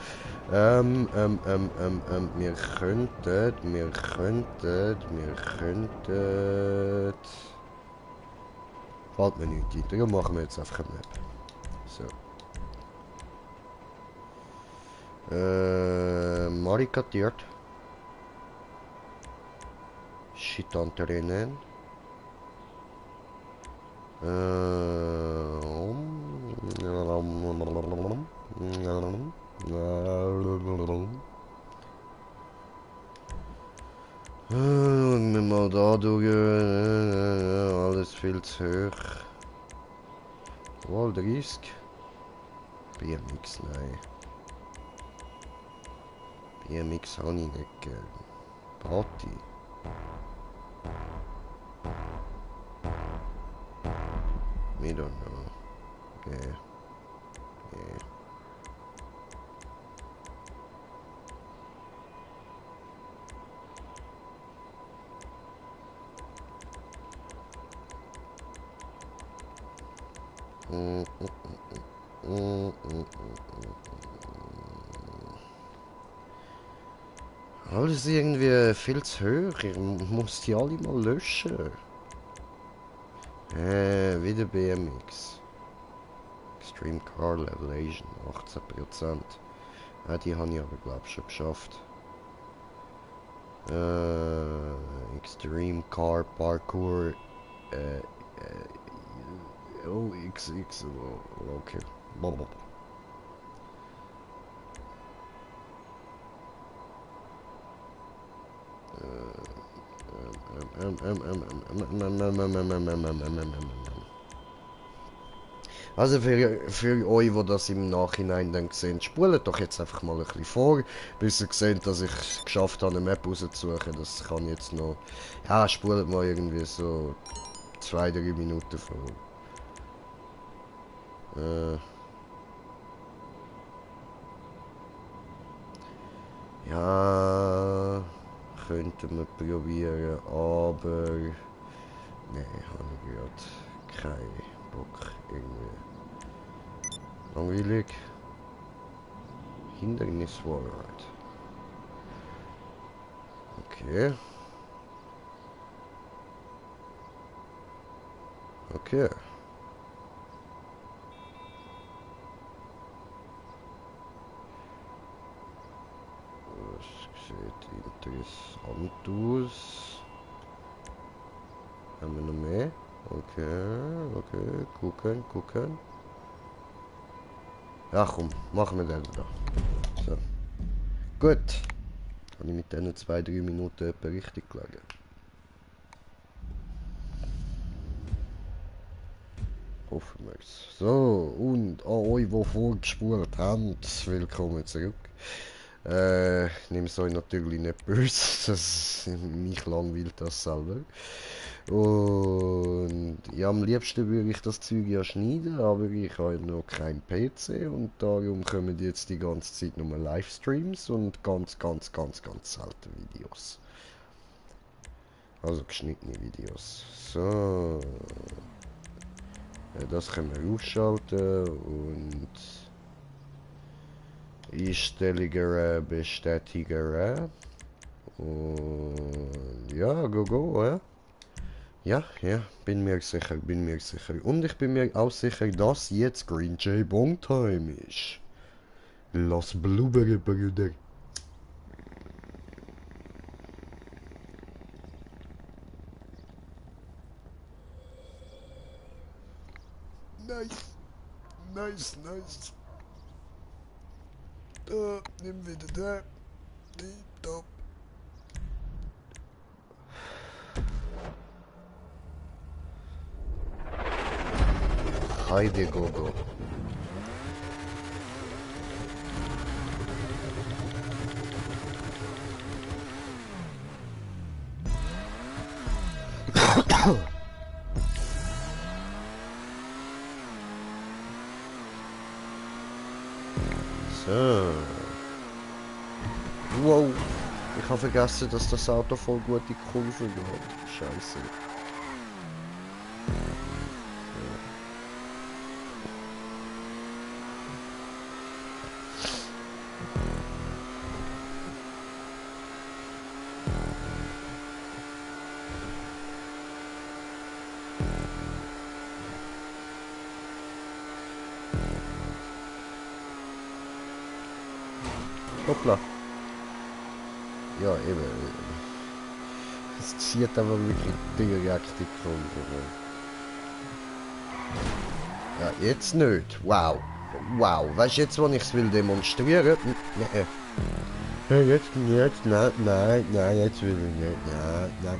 könnten. Fällt mir nicht ein, darum machen wir jetzt einfach eine Map. So. Marikatiert. Shitanterinen. Wir mal da durch. Alles viel zu hoch. Wohl 30. BMX, nein. BMX habe ich nicht gern. Party. I don't know. Yeah. Yeah. Alles irgendwie viel zu hoch. Ich muss die alle mal löschen. Wieder BMX. Extreme Car Level Asian, 18%. Die habe ich aber glaube ich schon geschafft. Extreme Car Parkour. Oh, XX. Okay. Blablabla. Also für euch, die das im Nachhinein dann sehen, spult doch jetzt einfach mal ein bisschen vor, bis ihr seht, dass ich es geschafft habe, eine Map rauszusuchen. Das kann jetzt noch... Ja, spult mal irgendwie so 2-3 Minuten vor. Ja... Könnten wir probieren, aber... Nee, habe ich gerade keinen Bock irgendwie. Langweilig. Hindernis Warride. Okay. Okay. Das sieht interessant aus. Haben wir noch mehr? Okay, gucken. Ja komm, machen wir den da. So. Gut. Habe ich mit diesen 2-3 Minuten etwa richtig gelegen. Hoffen wir es. So, und an euch, die vorgespult haben, willkommen zurück. Ich nehme es euch natürlich nicht böse, mich langweilt das selber. Und ja, am liebsten würde ich das Zeug ja schneiden, aber ich habe noch keinen PC und darum kommen jetzt die ganze Zeit nur Livestreams und ganz selten Videos. Also geschnittene Videos. So. Ja, das können wir ausschalten und Einstellungen bestätigen. Und ja, go, ja, bin mir sicher. Und ich bin mir auch sicher, dass jetzt Green Jay Bongtime ist. Lass blubbern, Brüder. Nice. Da, nimm wieder da. Top. Heide Gogo. So. Wow. Ich habe vergessen, dass das Auto voll gute Kurven hat. Scheiße. Hoppla. Ja, eben. Es zieht aber wirklich direkt die Kurve. Ja, jetzt nicht. Wow. Wow. Weißt du, jetzt, wo ich es will demonstrieren? Nein. Jetzt, nein, jetzt will ich nicht. Nein.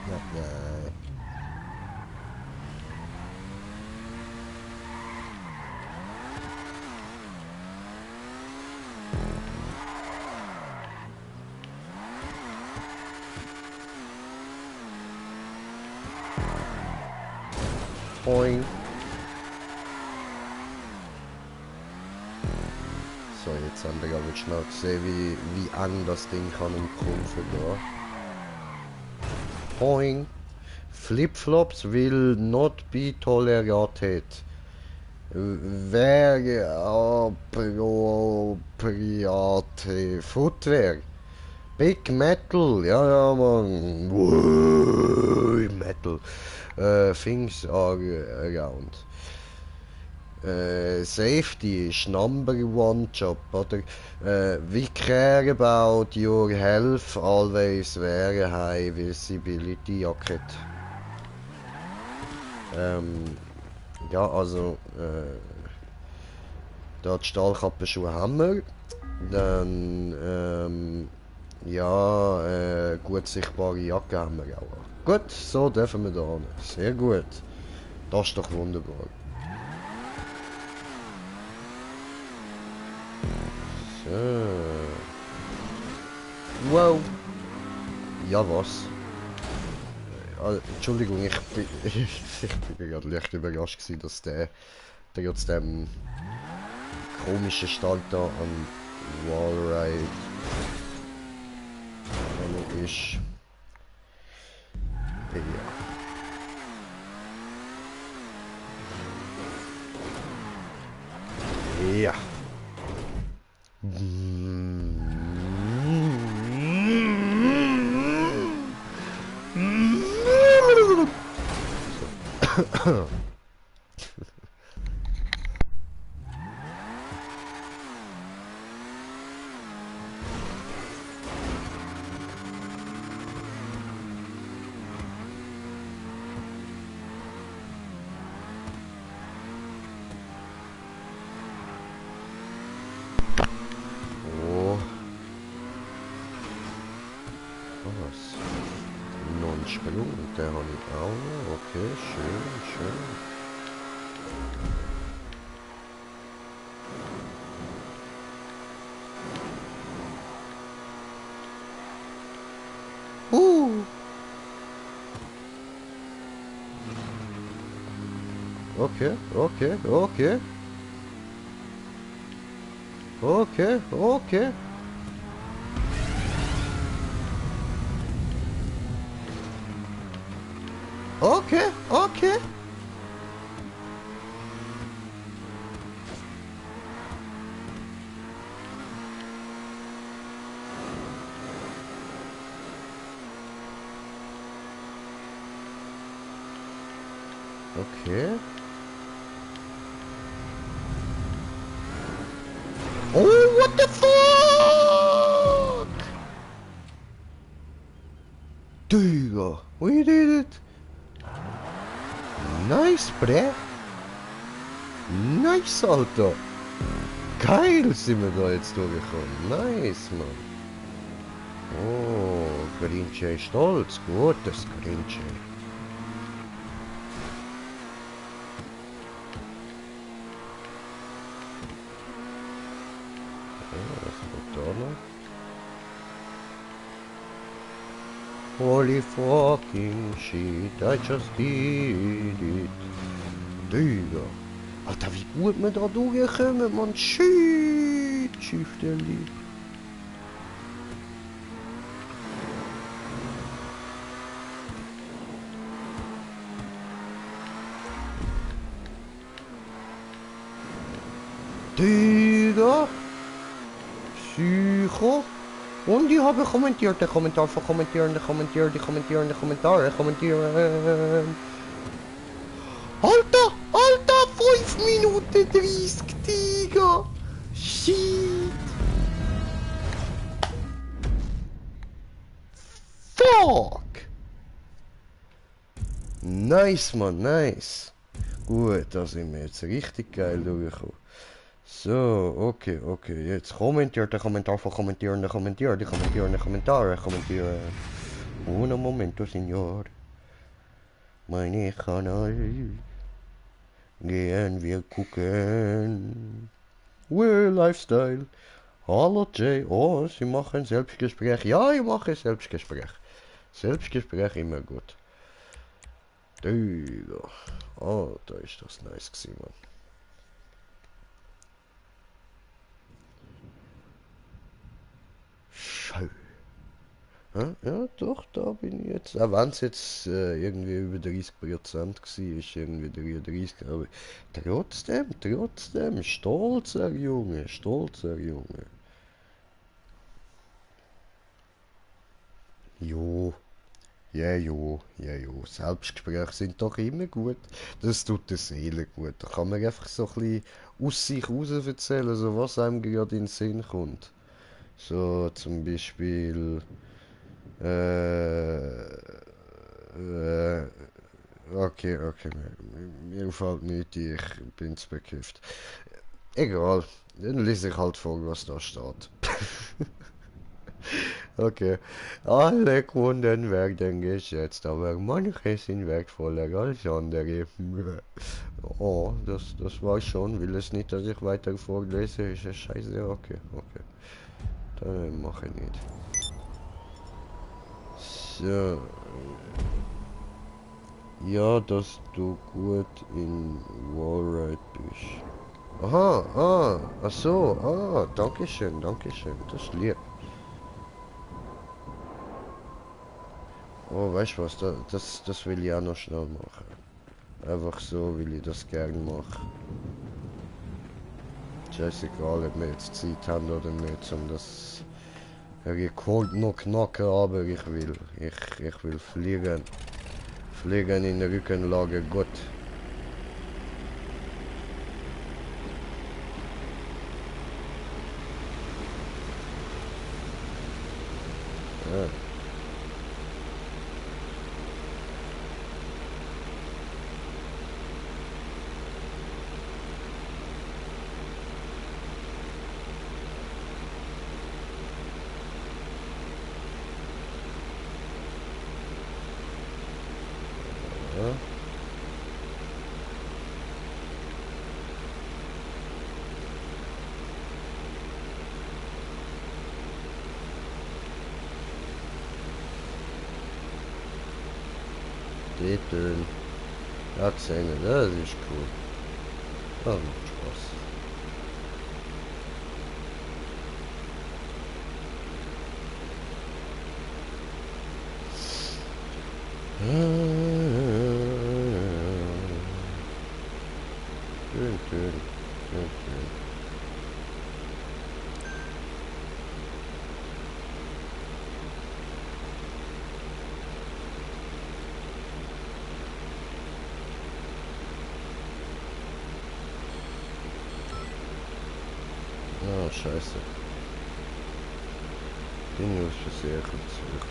Boing. So, jetzt haben wir aber schnell gesehen, wie eng das Ding kann um Kurve gehen. Boing. Flipflops will not be tolerated. Wäre appropriate Footwear. Big Metal, ja man. Metal. Things are around. Safety is #1 job, oder? We care about your health, always wear a high visibility jacket. Ja, also, da die Stahlkappenschuhe haben wir. Dann, ja, gut sichtbare Jacke haben wir auch. Gut, so dürfen wir da hin. Sehr gut. Das ist doch wunderbar. So. Wow. Ja, was? Entschuldigung, ich bin gerade leicht überrascht gewesen, dass der jetzt dem komischen Stand da am Wallride ist. Ja. Ja. Sprung, der habe ich auch noch. Okay, schön. Okay. Okay. Oh, what the fuck? Digga, we did it. Nice, bre. Nice, Alter. Geil sind wir da jetzt durchgekommen. Nice, Mann. Oh, Grinche stolz. Gutes Grinche. Was kommt da noch? Holy fucking shit, I just did it. Digga. Alter, wie gut wir da durchkommen, man. Shit, Schiffterli. Digga. Psycho. Und ich habe kommentiert, der Kommentar von kommentieren, kommentieren. Alter, Alter, 5 Minuten 30, Digga. Shit. Fuck. Nice, man, nice. Gut, da sind wir jetzt richtig geil durchgekommen. So, okay, jetzt kommentiert der Kommentar von kommentieren. Uno momento, Signor. Meine Kanal. Gehen wir gucken. Well, Lifestyle. Hallo Jay. Oh, Sie machen Selbstgespräch. Ja, ich mache Selbstgespräch. Selbstgespräch immer gut. Digga. Oh, da ist das nice gewesen, Mann. Schau. Ja, doch, da bin ich jetzt. Auch wenn es jetzt irgendwie über 30% war, ist irgendwie 33, aber trotzdem, stolzer Junge. Jo, ja, Selbstgespräche sind doch immer gut. Das tut der Seele gut. Da kann man einfach so ein bisschen aus sich raus erzählen, so was einem gerade in den Sinn kommt. So zum Beispiel, okay, mir fällt nichts, ich bin's bekifft. Egal, dann lese ich halt vor, was da steht. Okay, alle Kunden werden geschätzt, aber manche sind wertvoller als andere. Oh, das war schon, will es nicht, dass ich weiter vorlese, ist es scheiße, okay. Dann mache ich nicht. So. Ja, dass du gut in Wallride bist. Aha, ach so, dankeschön, das ist lieb. Oh, weißt du was, das will ich auch noch schnell machen. Einfach so, weil ich das gern mache. Scheißegal, ob wir jetzt Zeit haben oder nicht, um das Rekord noch knacken, aber ich will fliegen. Fliegen in der Rückenlage, Gott. Ja. Ja. Titel. Erzählen, das ist cool. Das macht Spaß. Schön. Ah, scheiße. Den News versichert zurück.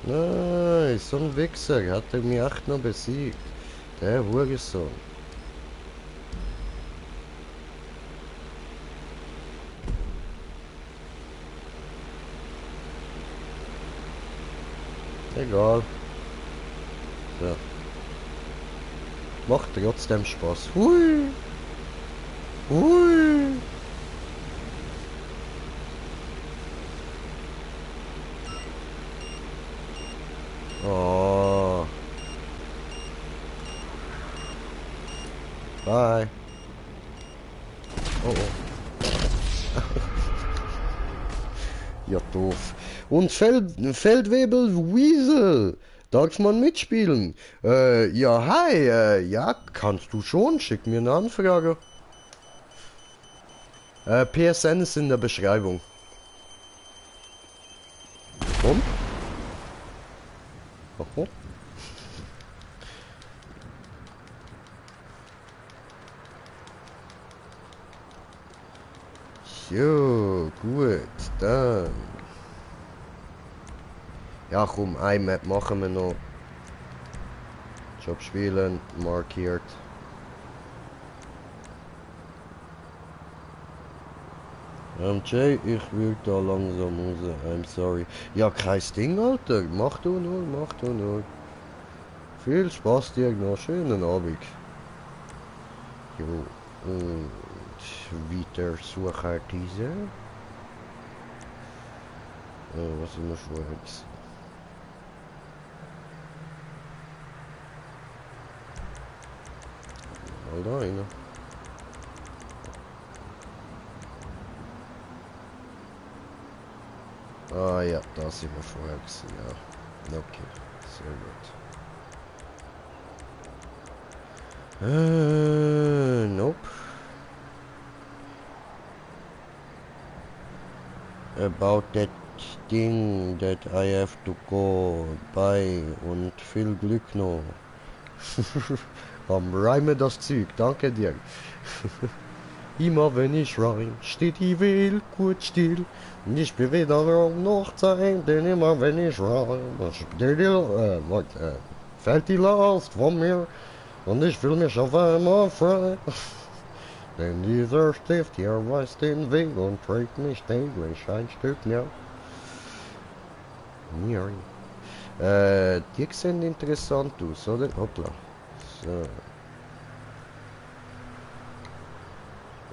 Nein, so ein Wichser hat er mich echt noch besiegt. Der Hurensohn. Egal. So. Macht trotzdem Spaß. Hui! Hui! Oh. Bye. Oh, oh. Ja, doof. Und Feldwebel Weasel. Darf man mitspielen? Ja, hi. Ja, kannst du schon. Schick mir eine Anfrage. PSN ist in der Beschreibung. Und? Oh. Jo, gut, dann. Ja, komm, ein Map machen wir noch. Job spielen, markiert. Jay, ich will da langsam raus. I'm sorry. Ja, kein Ding, Alter. Mach du nur, mach du nur. Viel Spaß dir noch. Schönen Abend. Jo, und weiter suchen diese. Was ist noch schwarz? Mal da rein. Ah ja, da sind wir vorher gewesen, ja. Okay, sehr gut. Nope. About that thing that I have to go by und viel Glück noch. Am Reime das Zeug, danke dir. Immer wenn ich rein, steht die Welt gut still. Und ich bin weder noch Zeit, denn immer wenn ich rein, fällt die Last von mir. Und ich fühle mich auf einmal frei. Denn dieser Stift hier weiß den Weg und trägt mich täglich ein Stück näher. Die sehen interessant aus, oder? Hoppla. So.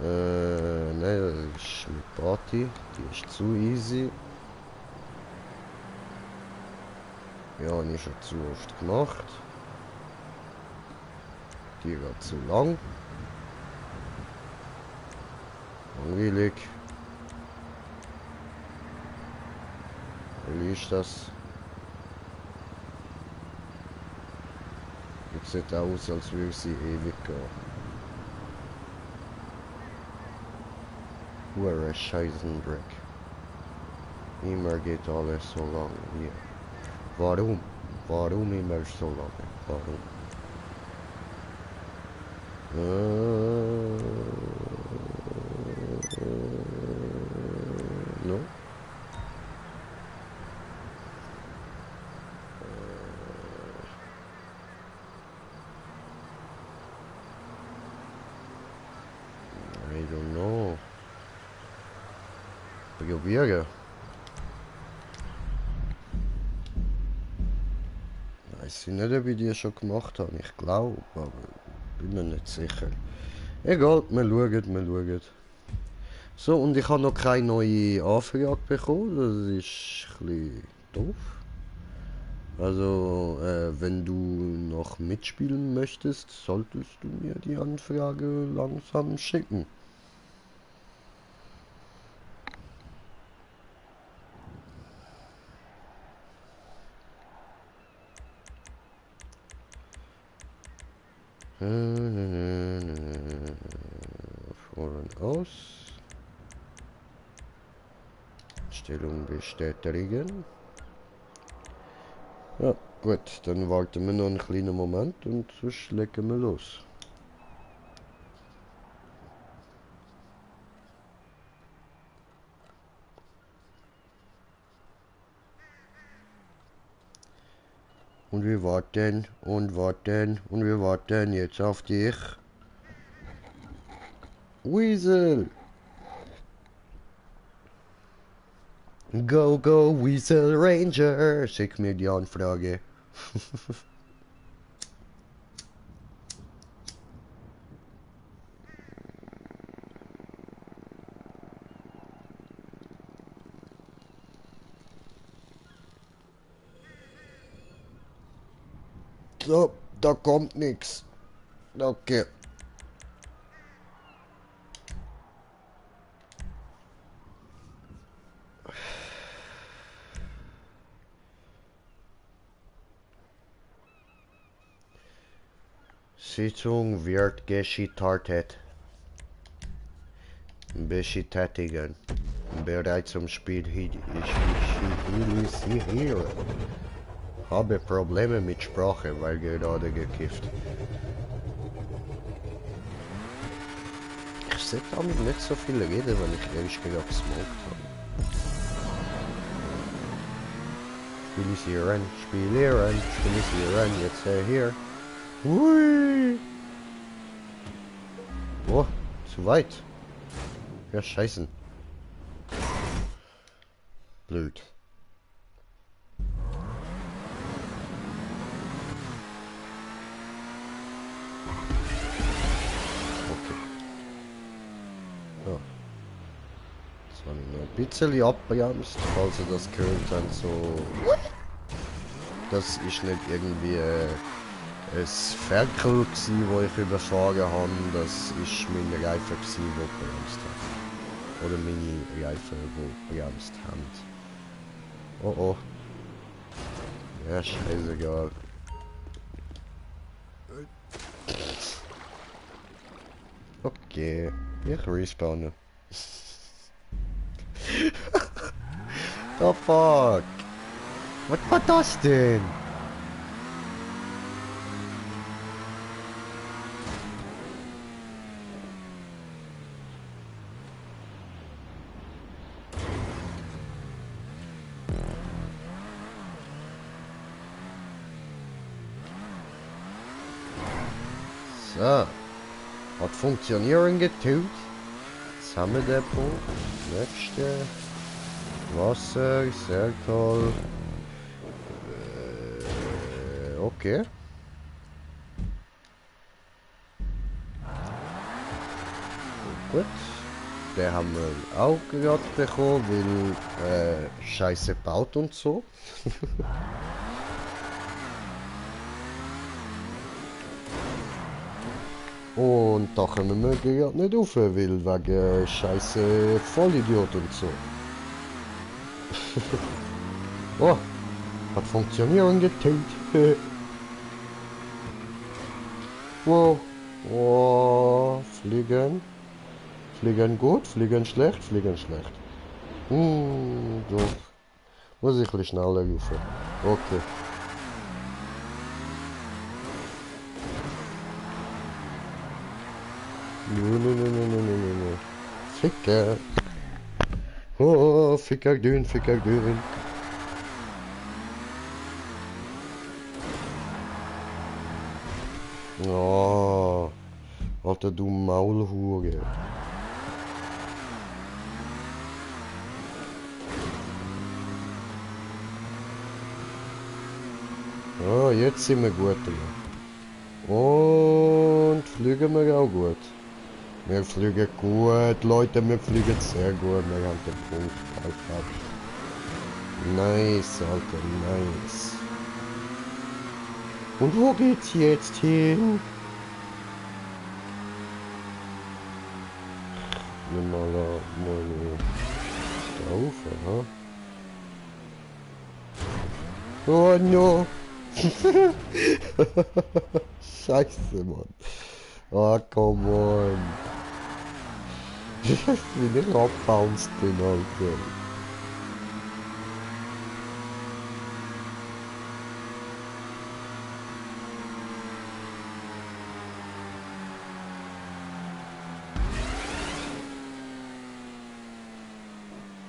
Ne, das ist mit Party. Die ist zu easy. Ja, habe ich schon zu oft gemacht. Die geht zu lang. Langweilig. Wie ist das? Jetzt sieht aus, als würde sie ewig gehen. Hure Scheißendreck. Immer geht alles so lang hier. Warum? Warum immer so lange? Warum? No? I don't know. Probieren. Weiß ich nicht, ob ich die schon gemacht habe. Ich glaube, aber bin mir nicht sicher. Egal, wir schauen, wir schauen. So, und ich habe noch keine neue Anfrage bekommen. Das ist ein bisschen doof. Also, wenn du noch mitspielen möchtest, solltest du mir die Anfrage langsam schicken. Vor und aus. Stellung bestätigen. Ja, gut, dann warten wir noch einen kleinen Moment und sonst legen wir los. Und wir warten und warten und wir warten jetzt auf dich. Weasel! Go, go, Weasel Ranger! Schick mir die Anfrage. So, da kommt nix. Okay. Sitzung wird gestartet. Bestätigen. Bereit zum Spiel. Ich hier. Habe Probleme mit Sprache, weil gerade gekifft. Ich sehe damit nicht so viel reden, wenn ich ehrlich gesagt gesmoked habe. Spielisieren, spielisieren, jetzt hier. Hui! Oh, zu weit. Ja, scheißen. Blöd. Ein bisschen abbremst, falls ihr das gehört habt, so. Das ist nicht irgendwie ein Ferkel gsi, wo ich überfahren habe, das ist meine Reifen gsi, die bremst haben. Oder meine Reifen, die bremst haben. Oh oh. Ja, scheißegal. Okay, ich respawne. The fuck? Was war das denn? So. Hat funktionieren getut. Sammerdepot. Nächste. Wasser, sehr toll. Okay. Gut. Den haben wir auch gerade bekommen, weil Scheiße baut und so. Und da können wir gerade nicht rauf, weil wegen Scheiße Vollidiot und so. Oh, hat funktionieren getötet. Wow. Oh, fliegen. Fliegen gut, fliegen schlecht, fliegen schlecht. So. Muss ich ein bisschen schneller rufen. Okay. No. Ficker. Oh, ficker dün, ficker dün. Oh, Alter, du Maulhure. Oh, jetzt sind wir gut drin. Und fliegen wir auch gut. Wir fliegen gut, Leute, wir fliegen sehr gut. Wir haben den Punkt einfach. Nice, Alter, nice. Und wo geht's jetzt hin? Nimm mal auf, aha. Oh no! Scheiße, Mann. Oh, come on. Wie ich abbounced bin, Alter.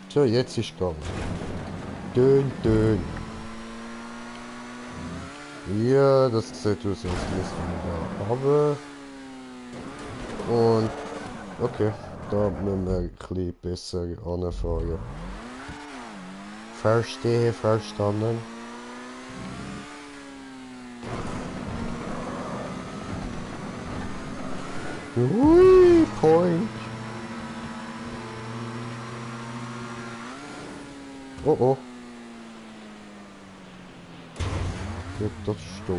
So, jetzt ist gegangen. Dön. Ja, das sieht aus, als müssen wir da runter. Und okay, da müssen wir ein bisschen besser anfahren. Verstehe, verstanden. Hui, point. Oh oh. Ja, das ist doof.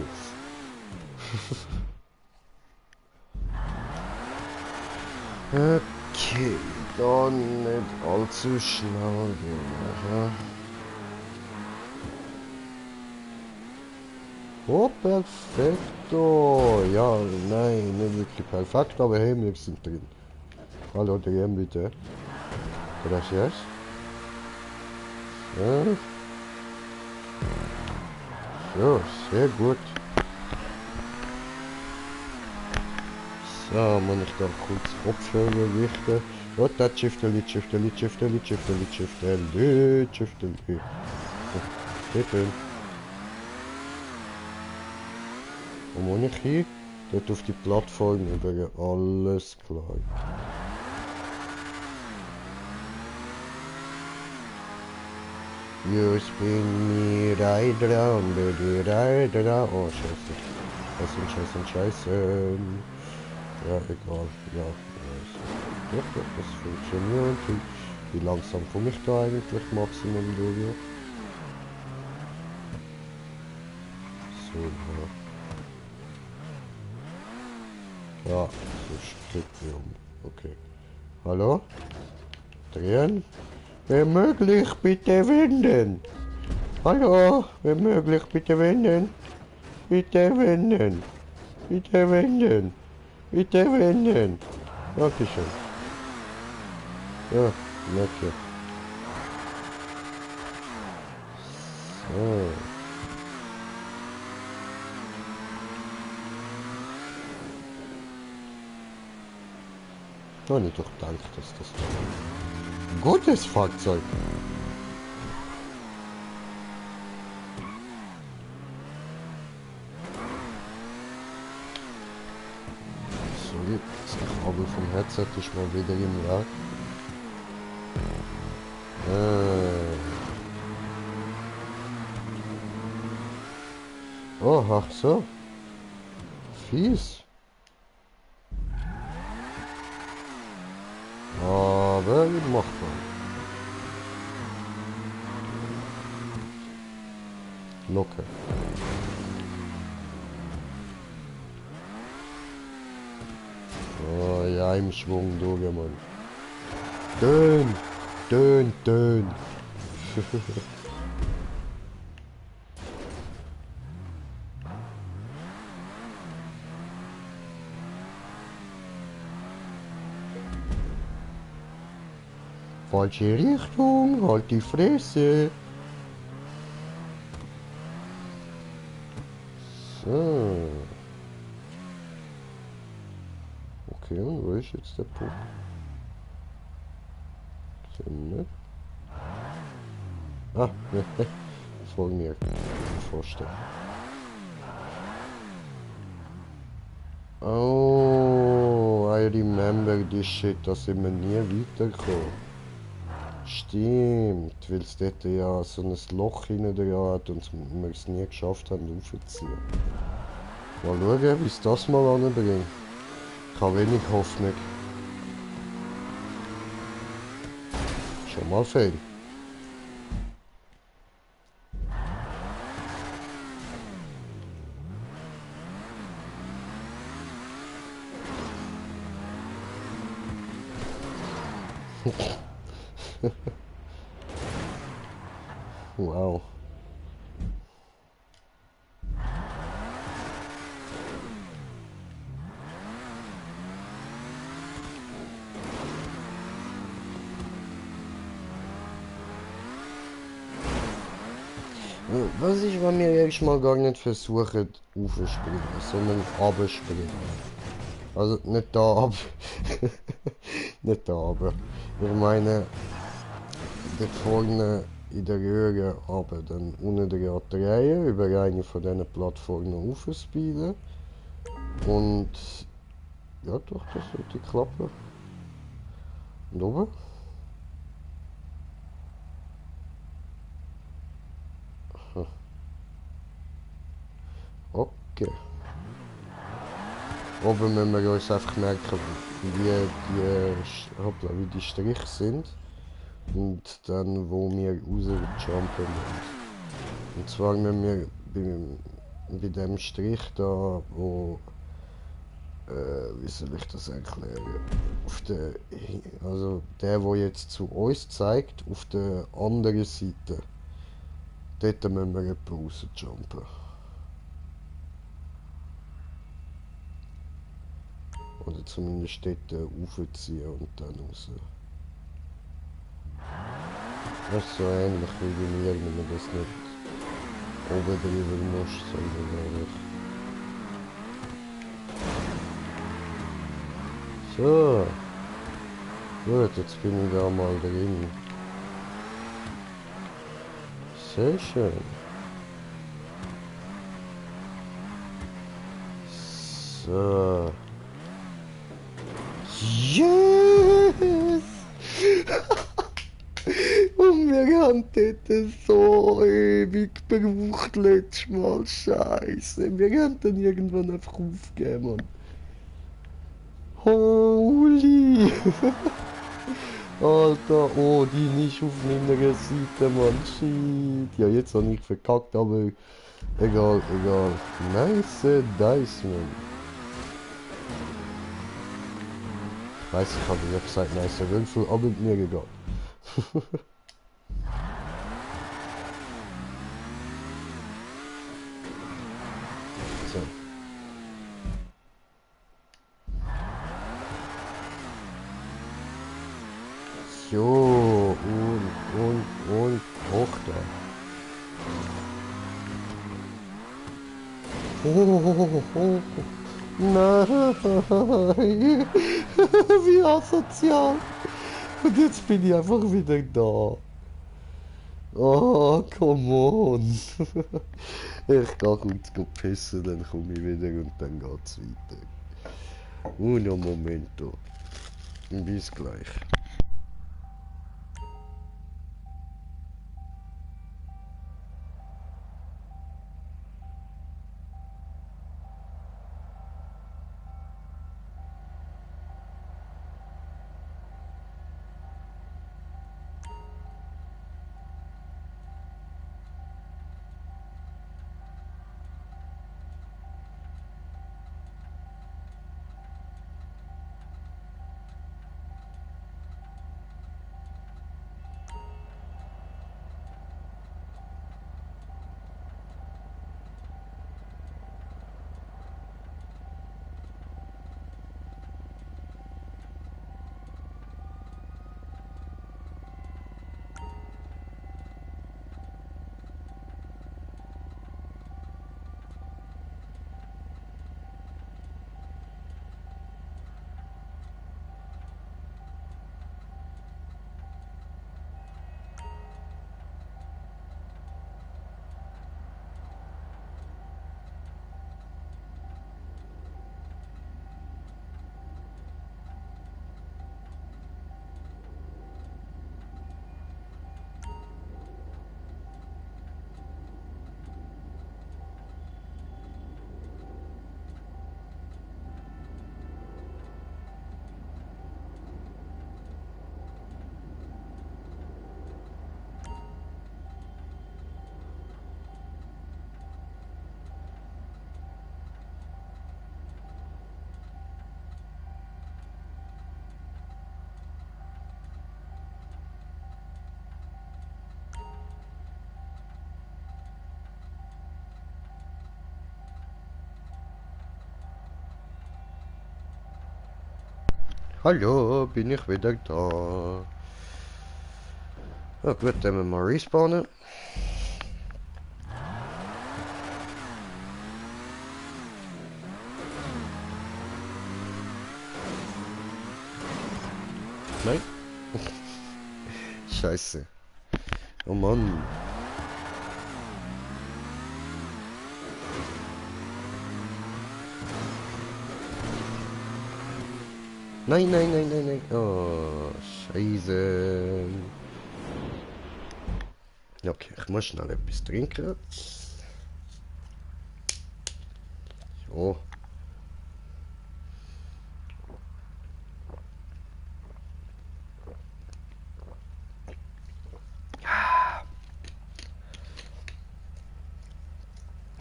Okay, dann nicht allzu schnell gehen. Oh, perfekto. Ja, nein, nicht wirklich perfekt, aber hey, wir sind drin. Hallo, drehen bitte. Gracias. Ja. So, sehr gut. So, muss ich da kurz Kopfhörer richten. Oh, das Shifteli. Bitte. Wo muss ich hin? Dort auf die Plattform über alles klar. You spin me right round, baby, right round. Oh, scheiße. Ja, egal. Ja, das funktioniert. Wie langsam komme ich da eigentlich Maximum durch? So, ja, so Skriptium. Okay. Hallo? Drehen? Wenn möglich, bitte wenden. Hallo? Wenn möglich, bitte wenden. Bitte wenden. Bitte wenden. Bitte wenden. Dankeschön. Ja, danke. So. Da nicht doch gedacht, dass das ein gutes Fahrzeug. Sorry, das Kabel vom Headset ist mal wieder im Werk. Oh, ach so. Fies. Aber machbar. Locker. Oh ja, im Schwung durch, Mann. Dön. Falsche Richtung, halt die Fresse. So. Okay, und wo ist jetzt der Punkt? So, ne? Ah, ne, vor mir. Vorstellen. Oh, I remember this shit, da sind wir nie weitergekommen. Stimmt, weil es dort ja so ein Loch hinten dran hat und wir es nie geschafft haben aufzuziehen. Mal schauen, wie es das mal anbringt. Ich habe wenig Hoffnung. Schon mal fehl. Wow. Was ist, wenn wir jedes Mal gar nicht versuchen aufzuspringen, sondern abspringen? Also nicht da ab. Nicht da, aber ich meine, dort vorne in der Röhre runter, dann unten dran drehen, über eine von diesen Plattformen aufspeeden. Und ja doch, das sollte klappen. Und oben? Aha. Okay. Oben müssen wir uns einfach merken, hoppla, wie die Striche sind. Und dann, wo wir rausjumpen müssen. Und zwar müssen wir bei dem Strich da, wo, wie soll ich das erklären? Auf der, also der jetzt zu uns zeigt, auf der anderen Seite. Dort müssen wir etwa rausjumpen. Oder zumindest dort raufziehen und dann raus. Das ist so ähnlich wie bei mir, wenn man das nicht oben drüber muss, sondern einfach. So. Gut, jetzt bin ich da mal drin. Sehr schön. So. Yes! Und wir haben dort so ewig gebraucht letztes Mal. Scheiße. Wir haben dann irgendwann einfach aufgegeben, Mann. Holy! Alter, oh, die nicht auf meiner Seite, Mann. Shit. Ja, jetzt habe ich verkackt, aber egal, egal. Nice Dice, Mann. Ich weiß, ich habe ja gesagt, nice Würfel, aber mir egal. So. So, und hoch da. Oh. Nein, wie asozial. Und jetzt bin ich einfach wieder da. Oh, come on. Ich gehe kurz pissen, dann komme ich wieder und dann geht's weiter. Uno momento. Bis gleich. Hallo, bin ich wieder da. Ja, gut, dann müssen wir mal respawnen. Nein. Scheiße. Oh Mann. Nein, nein, nein, nein, nein. Oh, Scheiße. Okay, ich muss schnell etwas trinken. So.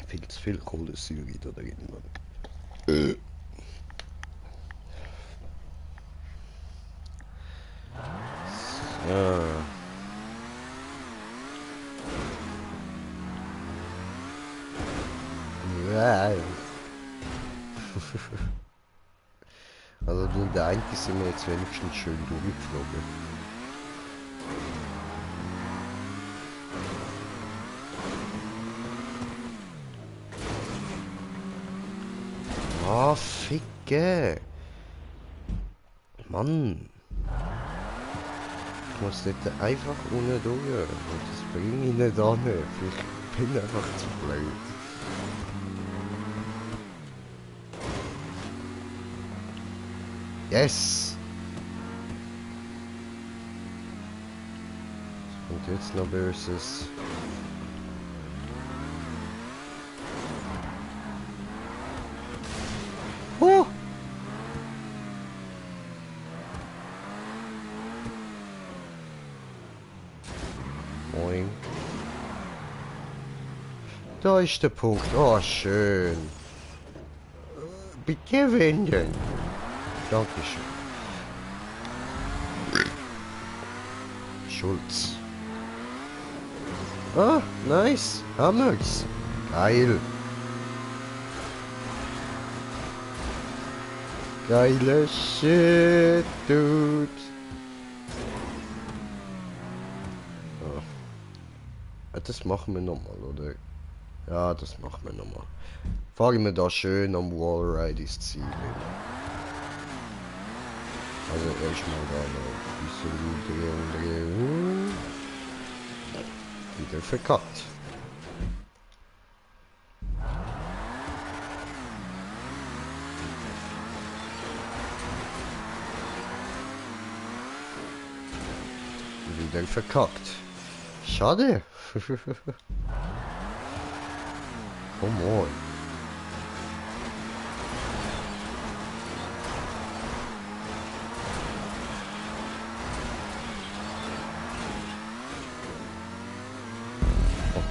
Viel zu viel Kohlensäure da drin, Mann. So. Ja. Also durch den einen sind wir jetzt wenigstens schön durchgeflogen. Ah, Ficke! Mann! Ich muss dort einfach unten durch. Und das bringe ich nicht an. Ich bin einfach zu blöd. Yes! Und jetzt noch Böses. Oh! Moin. Da ist der Punkt. Oh, schön. Bitte wenden. Dankeschön. Schulz. Ah, nice. Hammer's. Geil. Geile Shit, Dude. Ah. Das machen wir nochmal, oder? Ja, das machen wir nochmal. Fahren wir da schön am Wallride ins Ziel. Also erstmal da noch ein bisschen drehen. Wieder verkackt. Wieder verkackt. Schade. Come on.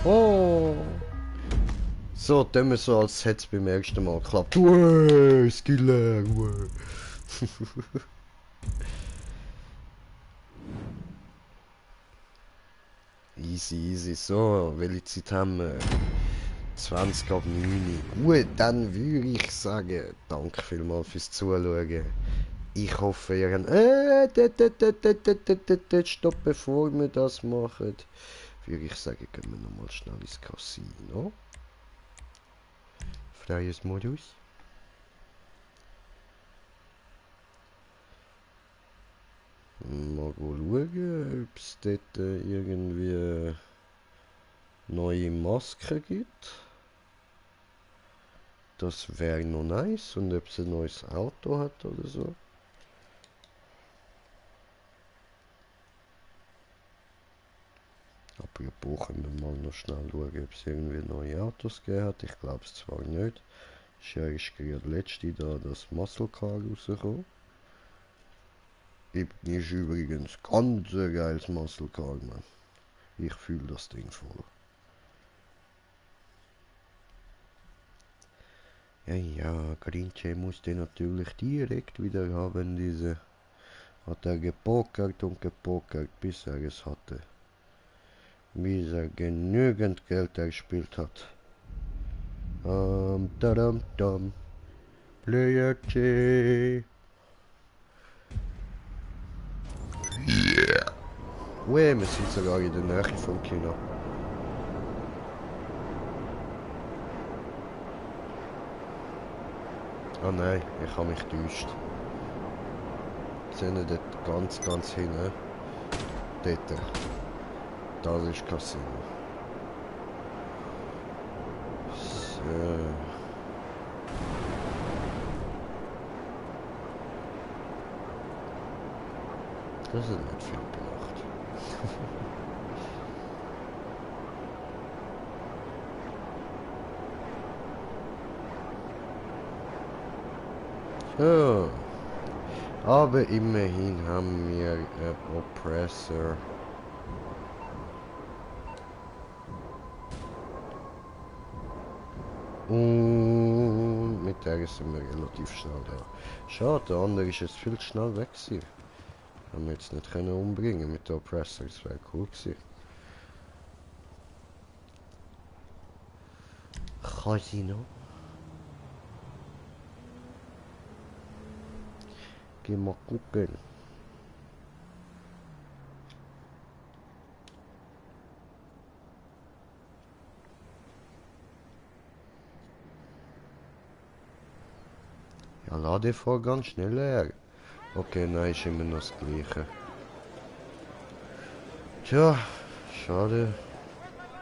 Oh. So, tun wir so, als hätte es beim ersten Mal geklappt. Uäh, Skiller, uäh. Easy, easy. So, welche Zeit haben wir? 20 ab 9. Gut, dann würde ich sagen, danke vielmals fürs Zuschauen. Ich hoffe, ihr habt... Stopp, bevor wir das machen. Würde ich sagen, gehen wir nochmal schnell ins Casino. Freies Modus. Mal schauen, ob es dort irgendwie neue Masken gibt. Das wäre noch nice. Und ob es ein neues Auto hat oder so. Apropos, können wir mal noch schnell schauen, ob es irgendwie neue Autos gegeben hat. Ich glaube es zwar nicht. Ist ja erst gerade letzte da das Muscle Car rausgekommen. Ist übrigens ganz ein geiles Muscle Car, man. Ich fühle das Ding voll. Ja, ja, Grinche musste natürlich direkt wieder haben, diese. Hat er gepokert und gepokert, bis er es hatte. Bis er genügend Geld erspielt hat. Tadam, dam. Player J. Yeah. Ui, wir sind sogar in der Nähe vom Kino. Oh nein, ich habe mich getäuscht. Sind dort ganz hinten. Dort. Das ist Casino. So. Das ist nicht viel gemacht. So. Aber immerhin haben wir einen Oppressor. Und mit der sind wir relativ schnell da. Schade, der andere ist jetzt viel zu schnell weg gewesen. Haben wir jetzt nicht können umbringen mit der Oppressor, das wäre cool gewesen. Casino. Geh mal gucken. Ja, lade vor ganz schnell leer. Okay, nein, ist immer noch das Gleiche. Tja, schade.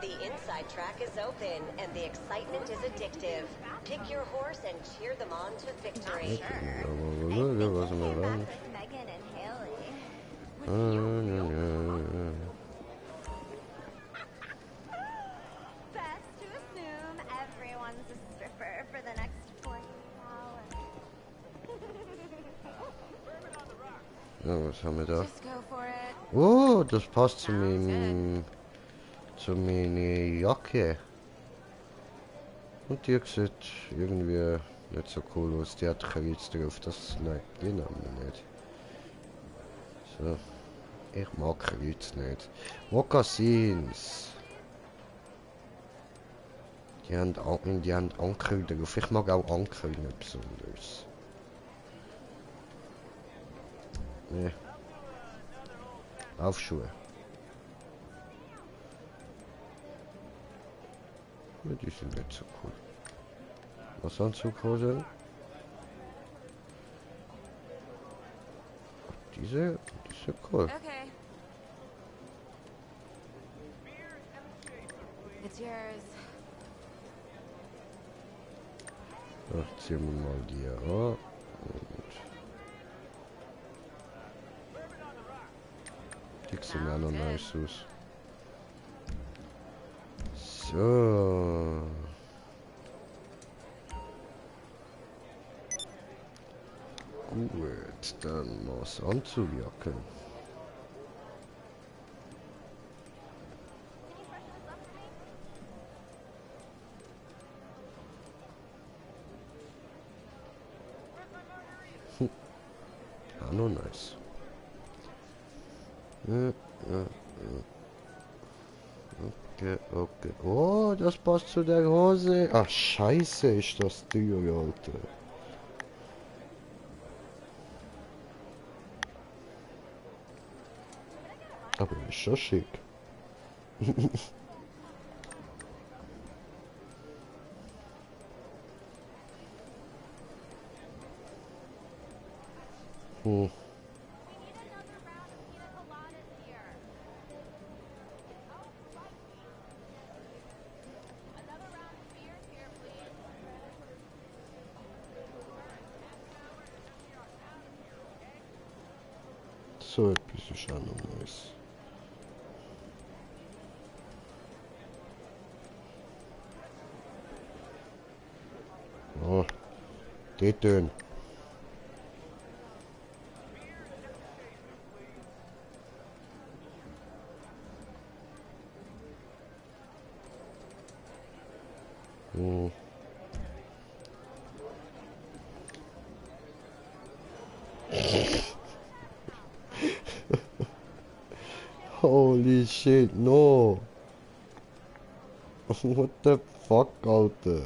The inside track is open and the excitement is addictive. Pick your horse and cheer them on to victory. Was haben wir dann? Megan and Haley. Best to assume everyone's a stripper for the next 40 hours. Ja, was haben wir da? Just go for it. Oh, das passt zu meiner Jacke. Und die sieht irgendwie nicht so cool aus. Die hat Kreuz drauf. Das, nein, die nehmen wir nicht. So. Ich mag Kreuz nicht. Mokassins. Die haben Anker drauf. Ich mag auch Anker nicht besonders. Nee. Laufschuhe. Ja, die sind nicht so cool. Was Anzughose? Diese ist cool. Okay. It's yours. Ach, ziehen wir mal die an. Die sehen auch noch nice aus. So. Gut, dann muss Anzugjacke. Ja, noch nice. Okay. Oh, das passt zu der Hose. Ach, scheiße, ist das teuer, Alter. Aber ist schon schick. Hm. So etwas ist auch noch nice. Oh, die Töne. Hm. Holy shit, no. What the fuck, Alter?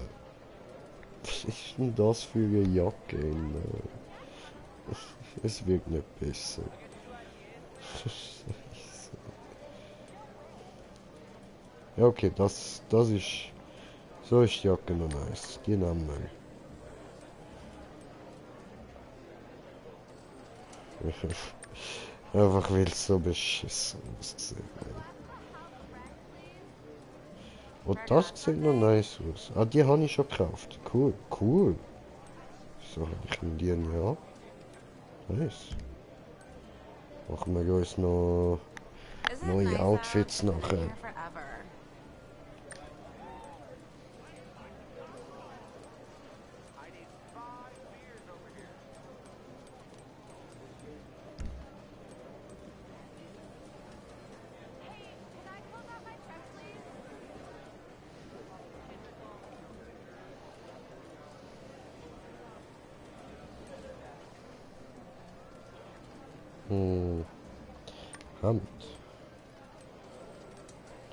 Was ist denn das für eine Jacke? Es wird nicht besser. Ja, okay, das ist... So ist die Jacke noch nice. Die nehmen wir. Einfach weil es so beschissen ausgesehen hat. Und das sieht noch nice aus. Ah, die habe ich schon gekauft. Cool, cool. So habe ich mir die ja. Nice. Machen wir uns noch neue Outfits nachher.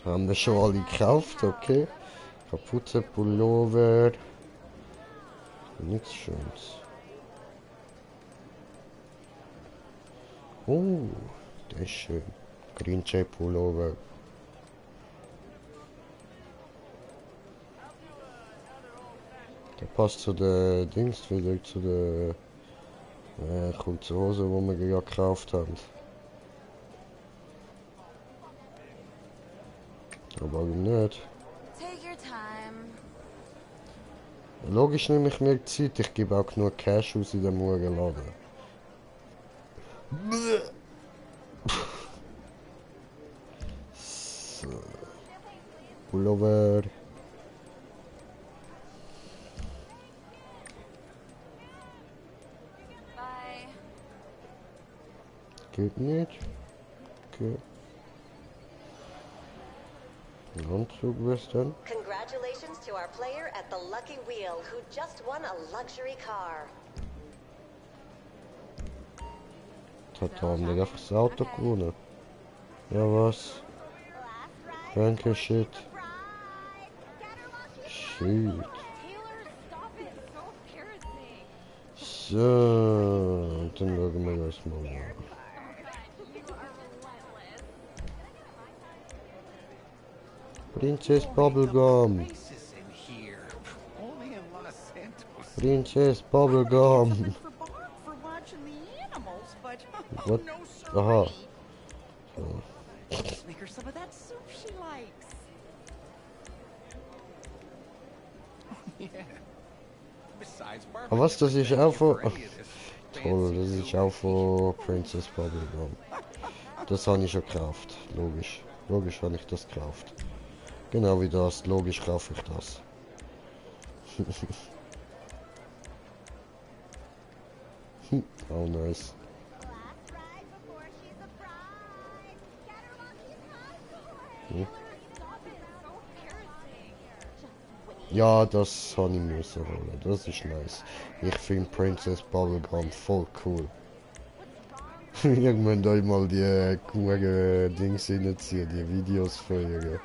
Haben wir schon alle gekauft, okay. Kapuze Pullover. Nichts Schönes. Oh, der ist schön. Green Jay Pullover. Der passt zu der Dings wieder, zu der kurze Hose, die wir ja gekauft haben. Aber warum nicht? Logisch nehme ich mir Zeit, ich gebe auch genug Cash aus in dem Laden. So. Pullover. Geht nicht. Okay. Anzug dann. Congratulations to our player at the Lucky Wheel who just won a luxury car. Hat da haben wir einfach das Auto gewonnen. Ja was? Danke shit. Shit. So, dann schauen wir das mal an. Princess Bubblegum. Princess Bubblegum. What? Aha. So. Aber was, das ist auch von... Toll, das ist auch von Princess Bubblegum. Das habe ich schon gekauft, logisch. Logisch habe ich das gekauft. Genau wie das, logisch kaufe ich das. Oh nice. Ja, das habe ich müssen holen. Das ist nice. Ich finde Princess Bubblegum voll cool. Irgendwann da mal die Dings reinziehen, die Videos von ihr.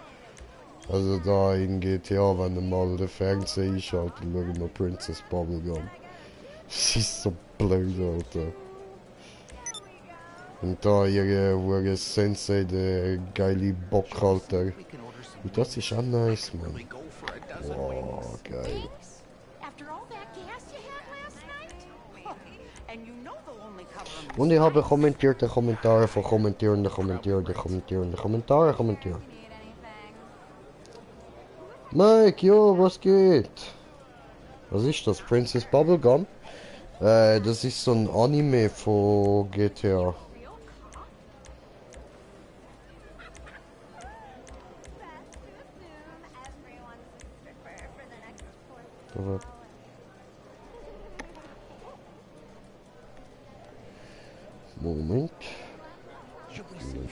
Also da in GTA, wenn du mal den Fernseher einschaltet, schauen wir Princess Bubblegum. Sie ist so blöd, Alter. Und da ihre Sensei, der geile Bock, Alter. Und das ist auch nice, man. Wow, geil. Und ich habe kommentierte Kommentare von kommentierenden Kommentare. Mike, jo, was geht? Was ist das? Princess Bubblegum? Das ist so ein Anime von GTA. Moment.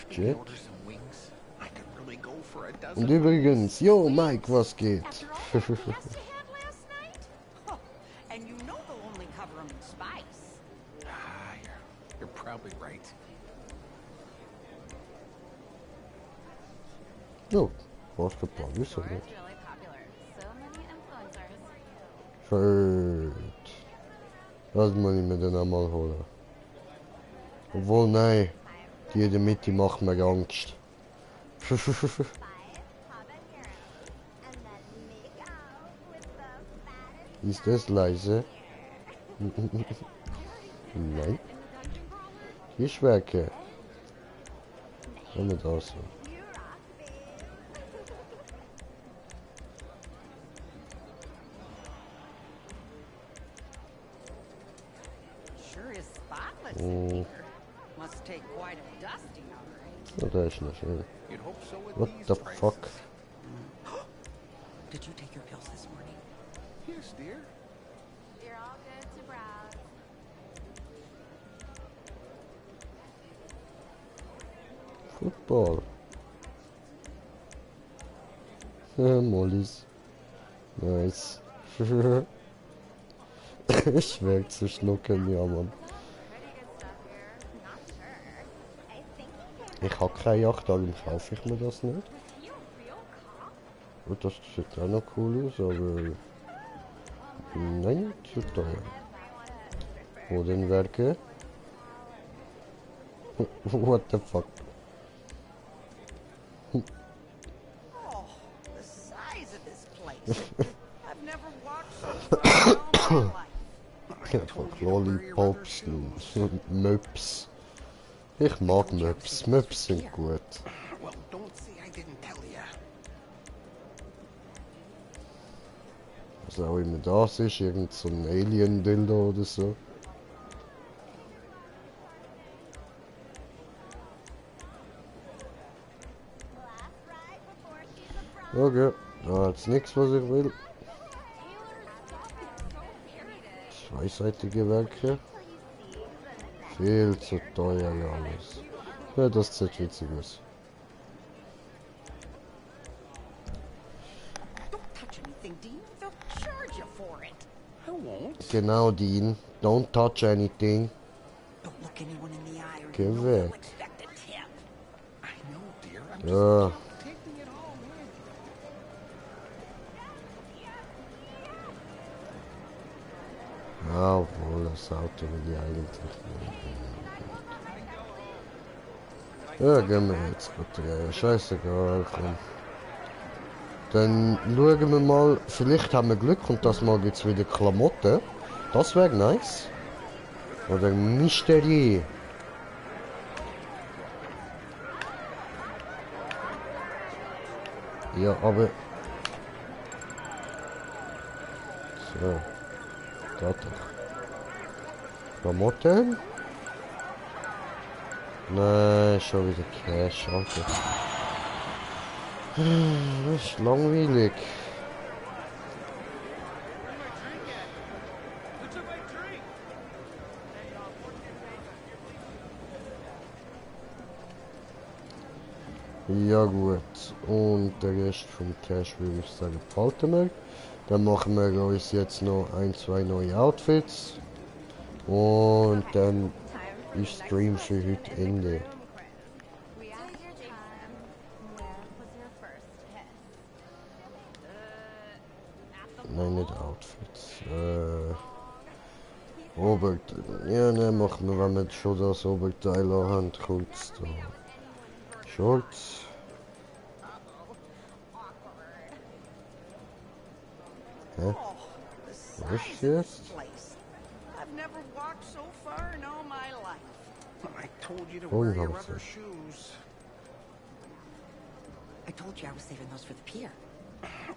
Jet. Und übrigens, yo Mike, was geht? Jo, was geplant ist er nicht. Fett. Das muss ich mir dann einmal holen. Obwohl, nein. Die in der Mitte macht mir Angst. Ist das leise? Nein. Die Schwerke. Wenn wir da so. kind of dusty, all right. Ja, der ist noch schön. You'd hope so with What these the prices. fuck? Did you take your pills this morning? Yes, dear. You're all good to browse. Football. Mollis. Nice. Schmeckt zu schlucken, ja Mann. Pretty good stuff here. Not sure. I think he came Ich habe keine Yacht, darum kaufe ich mir das nicht. Was he a real cop? Und das sieht auch noch cool aus, aber... Nein, zu teuer. Everyone is a stripper. Wo denn Werke? What the fuck? Oh, the size of this place. I've never walked so far in all my life. Einfach Lollipops und Möps. Ich mag Möps. Möps sind gut. Well, don't say I didn't tell ya. Was auch immer das ist, irgend so ein Alien-Dildo oder so. Last ride before she's a bride. Okay, da hat's nichts, was ich will. Zweiseitige Werke. Viel zu teuer alles. Ja, das sieht witzig aus. Don't touch anything, Dean. They'll charge you for it. I won't. Genau, Dean. Don't touch anything. Don't look anyone in the eye or Geh you know they'll weg. expect a tip. I know, dear. I'm Ja. just taking it all in. Ja, obwohl das Auto will ich eigentlich nicht. Ja, gehen wir jetzt gut rein. Scheißegal, komm. Dann schauen wir mal, vielleicht haben wir Glück und das mal gibt's wieder Klamotten. Das wäre nice. Oder Mysterie. Ja, aber... So. Da doch. Klamotten? Nein, schon wieder Cash, Alter. Das ist langweilig. Ja gut, und der Rest vom Cash würde ich sagen, behalten wir. Dann machen wir uns jetzt noch ein, zwei neue Outfits. Und dann ist Stream für heute Ende. We asked your time. Where was your first kiss? Nein, nicht Outfits. Oberteil. Ja, ne, machen wir, wenn wir schon das Oberteil haben, kurz da. Shorts. Hä? Oh, the Was size ist of jetzt? this place. I've never walked so far in all my life. I told you to Oh, wear your no, sir. rubber shoes. I told you I was saving those for the pier.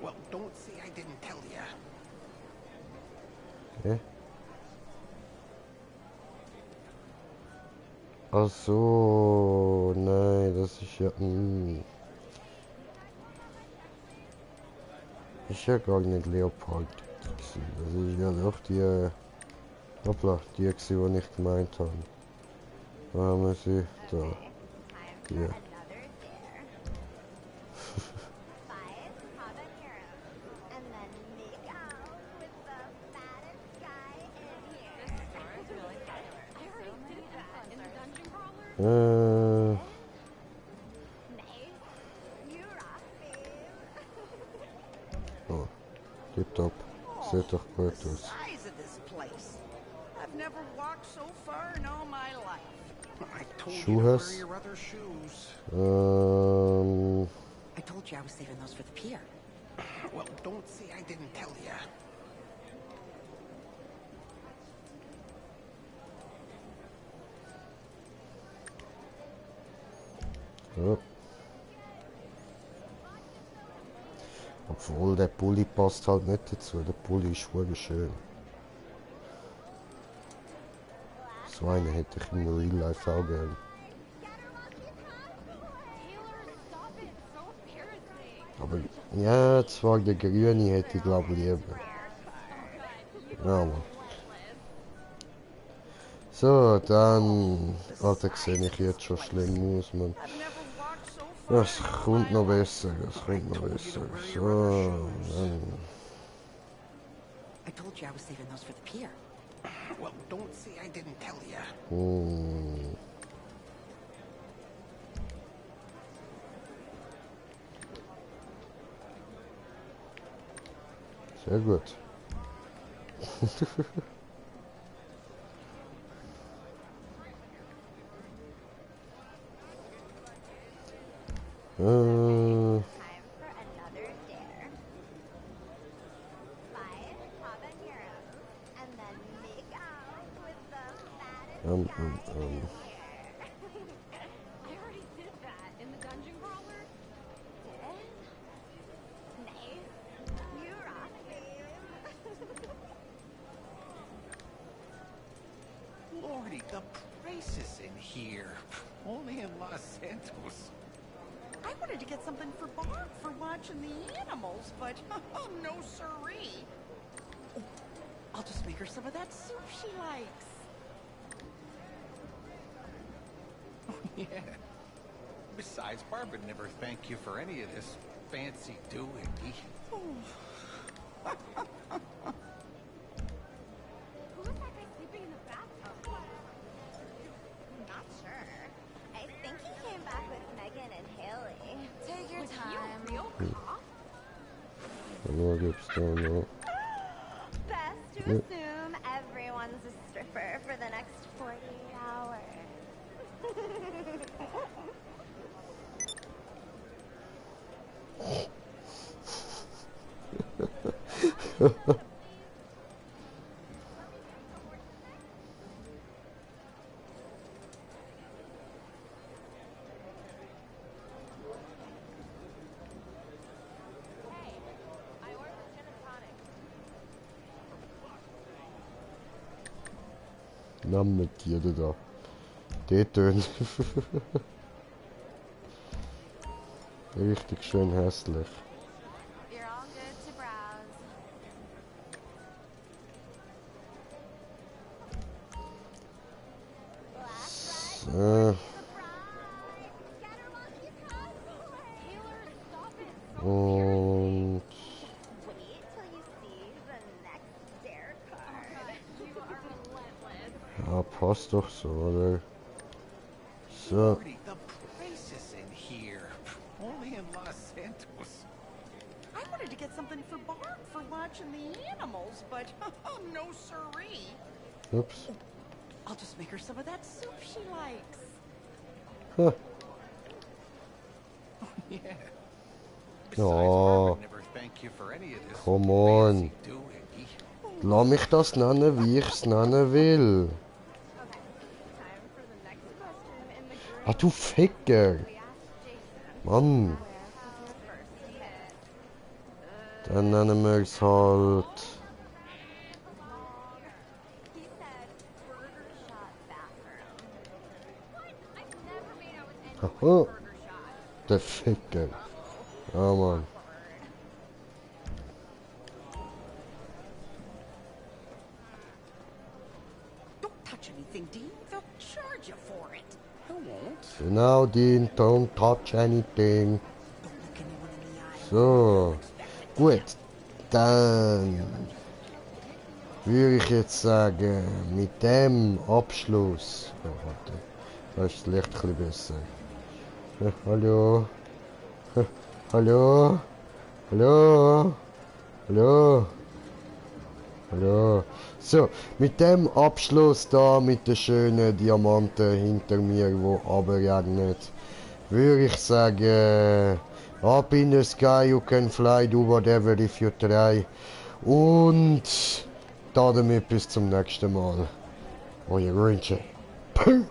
Well, don't say I didn't tell ya. Hä? Ach so, nein, das ist ja... Ist ja gar nicht Leopard. Das ist ja doch die... Hoppla, die gewesen, die ich gemeint habe. Da haben wir sie, da. Time for Ja. another dare. 5 habanero. And then make out with the fattest guy in here. This star is really popular. I already did that in the dungeon crawler. Nice. You rock, babe. Oh, tipptopp. Sieht doch gut The aus. size of this place. I've never walked so far in all my life. I told you to Schuhes. wear your other shoes. I told you I was saving those for the pier. Well, don't say I didn't tell ya. Ja. Obwohl der Pulli passt halt nicht dazu. Der Pulli ist voll schön. So einen hätte ich im Real Life auch gern. Guys, Aber ja, zwar der grüne hätte ich glaube lieber. Ja, Mann. So, dann... Alter, sehe ich jetzt schon schlimm aus, Mann. I've never walked so far. Das kommt noch besser, das kommt noch besser. So, dann... I told you I was saving those for the pier. Well, don't say I didn't tell ya. Sehr gut. Time for another dare. 5 habaneros, and then make out with the fattest guy in here. I already did that in the dungeon crawler. Did? Nice. You rock, babe. Lordy, the prices in here. Only in Los Santos. I wanted to get something for Bob for watching the animals, but oh, no siree. Oh, I'll just make her some of that soup she likes. Yeah. Besides, Barb would never thank you for any of this fancy doohickey. Who was that guy sleeping in the bathtub? Not sure. I think he came back with Megan and Haley. Take your Was he time. a real cop? What gibt's da noch? Best to assume everyone's a stripper for the next 48 hours. I ordered gin and tonic. Nammetiere da. Die tönen. Richtig schön hässlich. You're all good to browse. Last ride, So. surprise! Scatter monkeys cosplay! Taylor, stop it. Und... Wait till you see the next dare card. You are relentless. Ja, passt doch so, oder? So. Lordy, the prices in here. Only in Los Santos. I wanted to get something for Barb for watching the animals, but oh, no siree. Ups. I'll just make her some of that soup she likes. Huh. Yeah. Besides, Oh. Barb would never thank you for any of this Come on. fancy doohickey. Lass mich das nennen, wie ich es nennen will. Okay, time for the next question in the group. Ah, du Ficker. We asked Jason Mann. where was his first hit. Dann nennen wir es halt... He said burger shot bathroom. What? I've never made out with Aha. anyone with burger shot. Der Ficker. Ja, Mann. Don't touch anything, Dean. They'll charge you for it. I won't. Genau, Dean, don't touch anything. Don't look anyone in the eye. So. Gut. Dann... würde ich jetzt sagen, mit dem Abschluss... Oh, warte. Da ist das Licht ein bisschen besser. Hallo? Hallo? Hallo? Hallo? Hallo? So, mit dem Abschluss da, mit den schönen Diamanten hinter mir, wo runterregnet, würde ich sagen, up in the sky you can fly, do whatever if you try. Und damit bis zum nächsten Mal. Euer Grinche. Puh.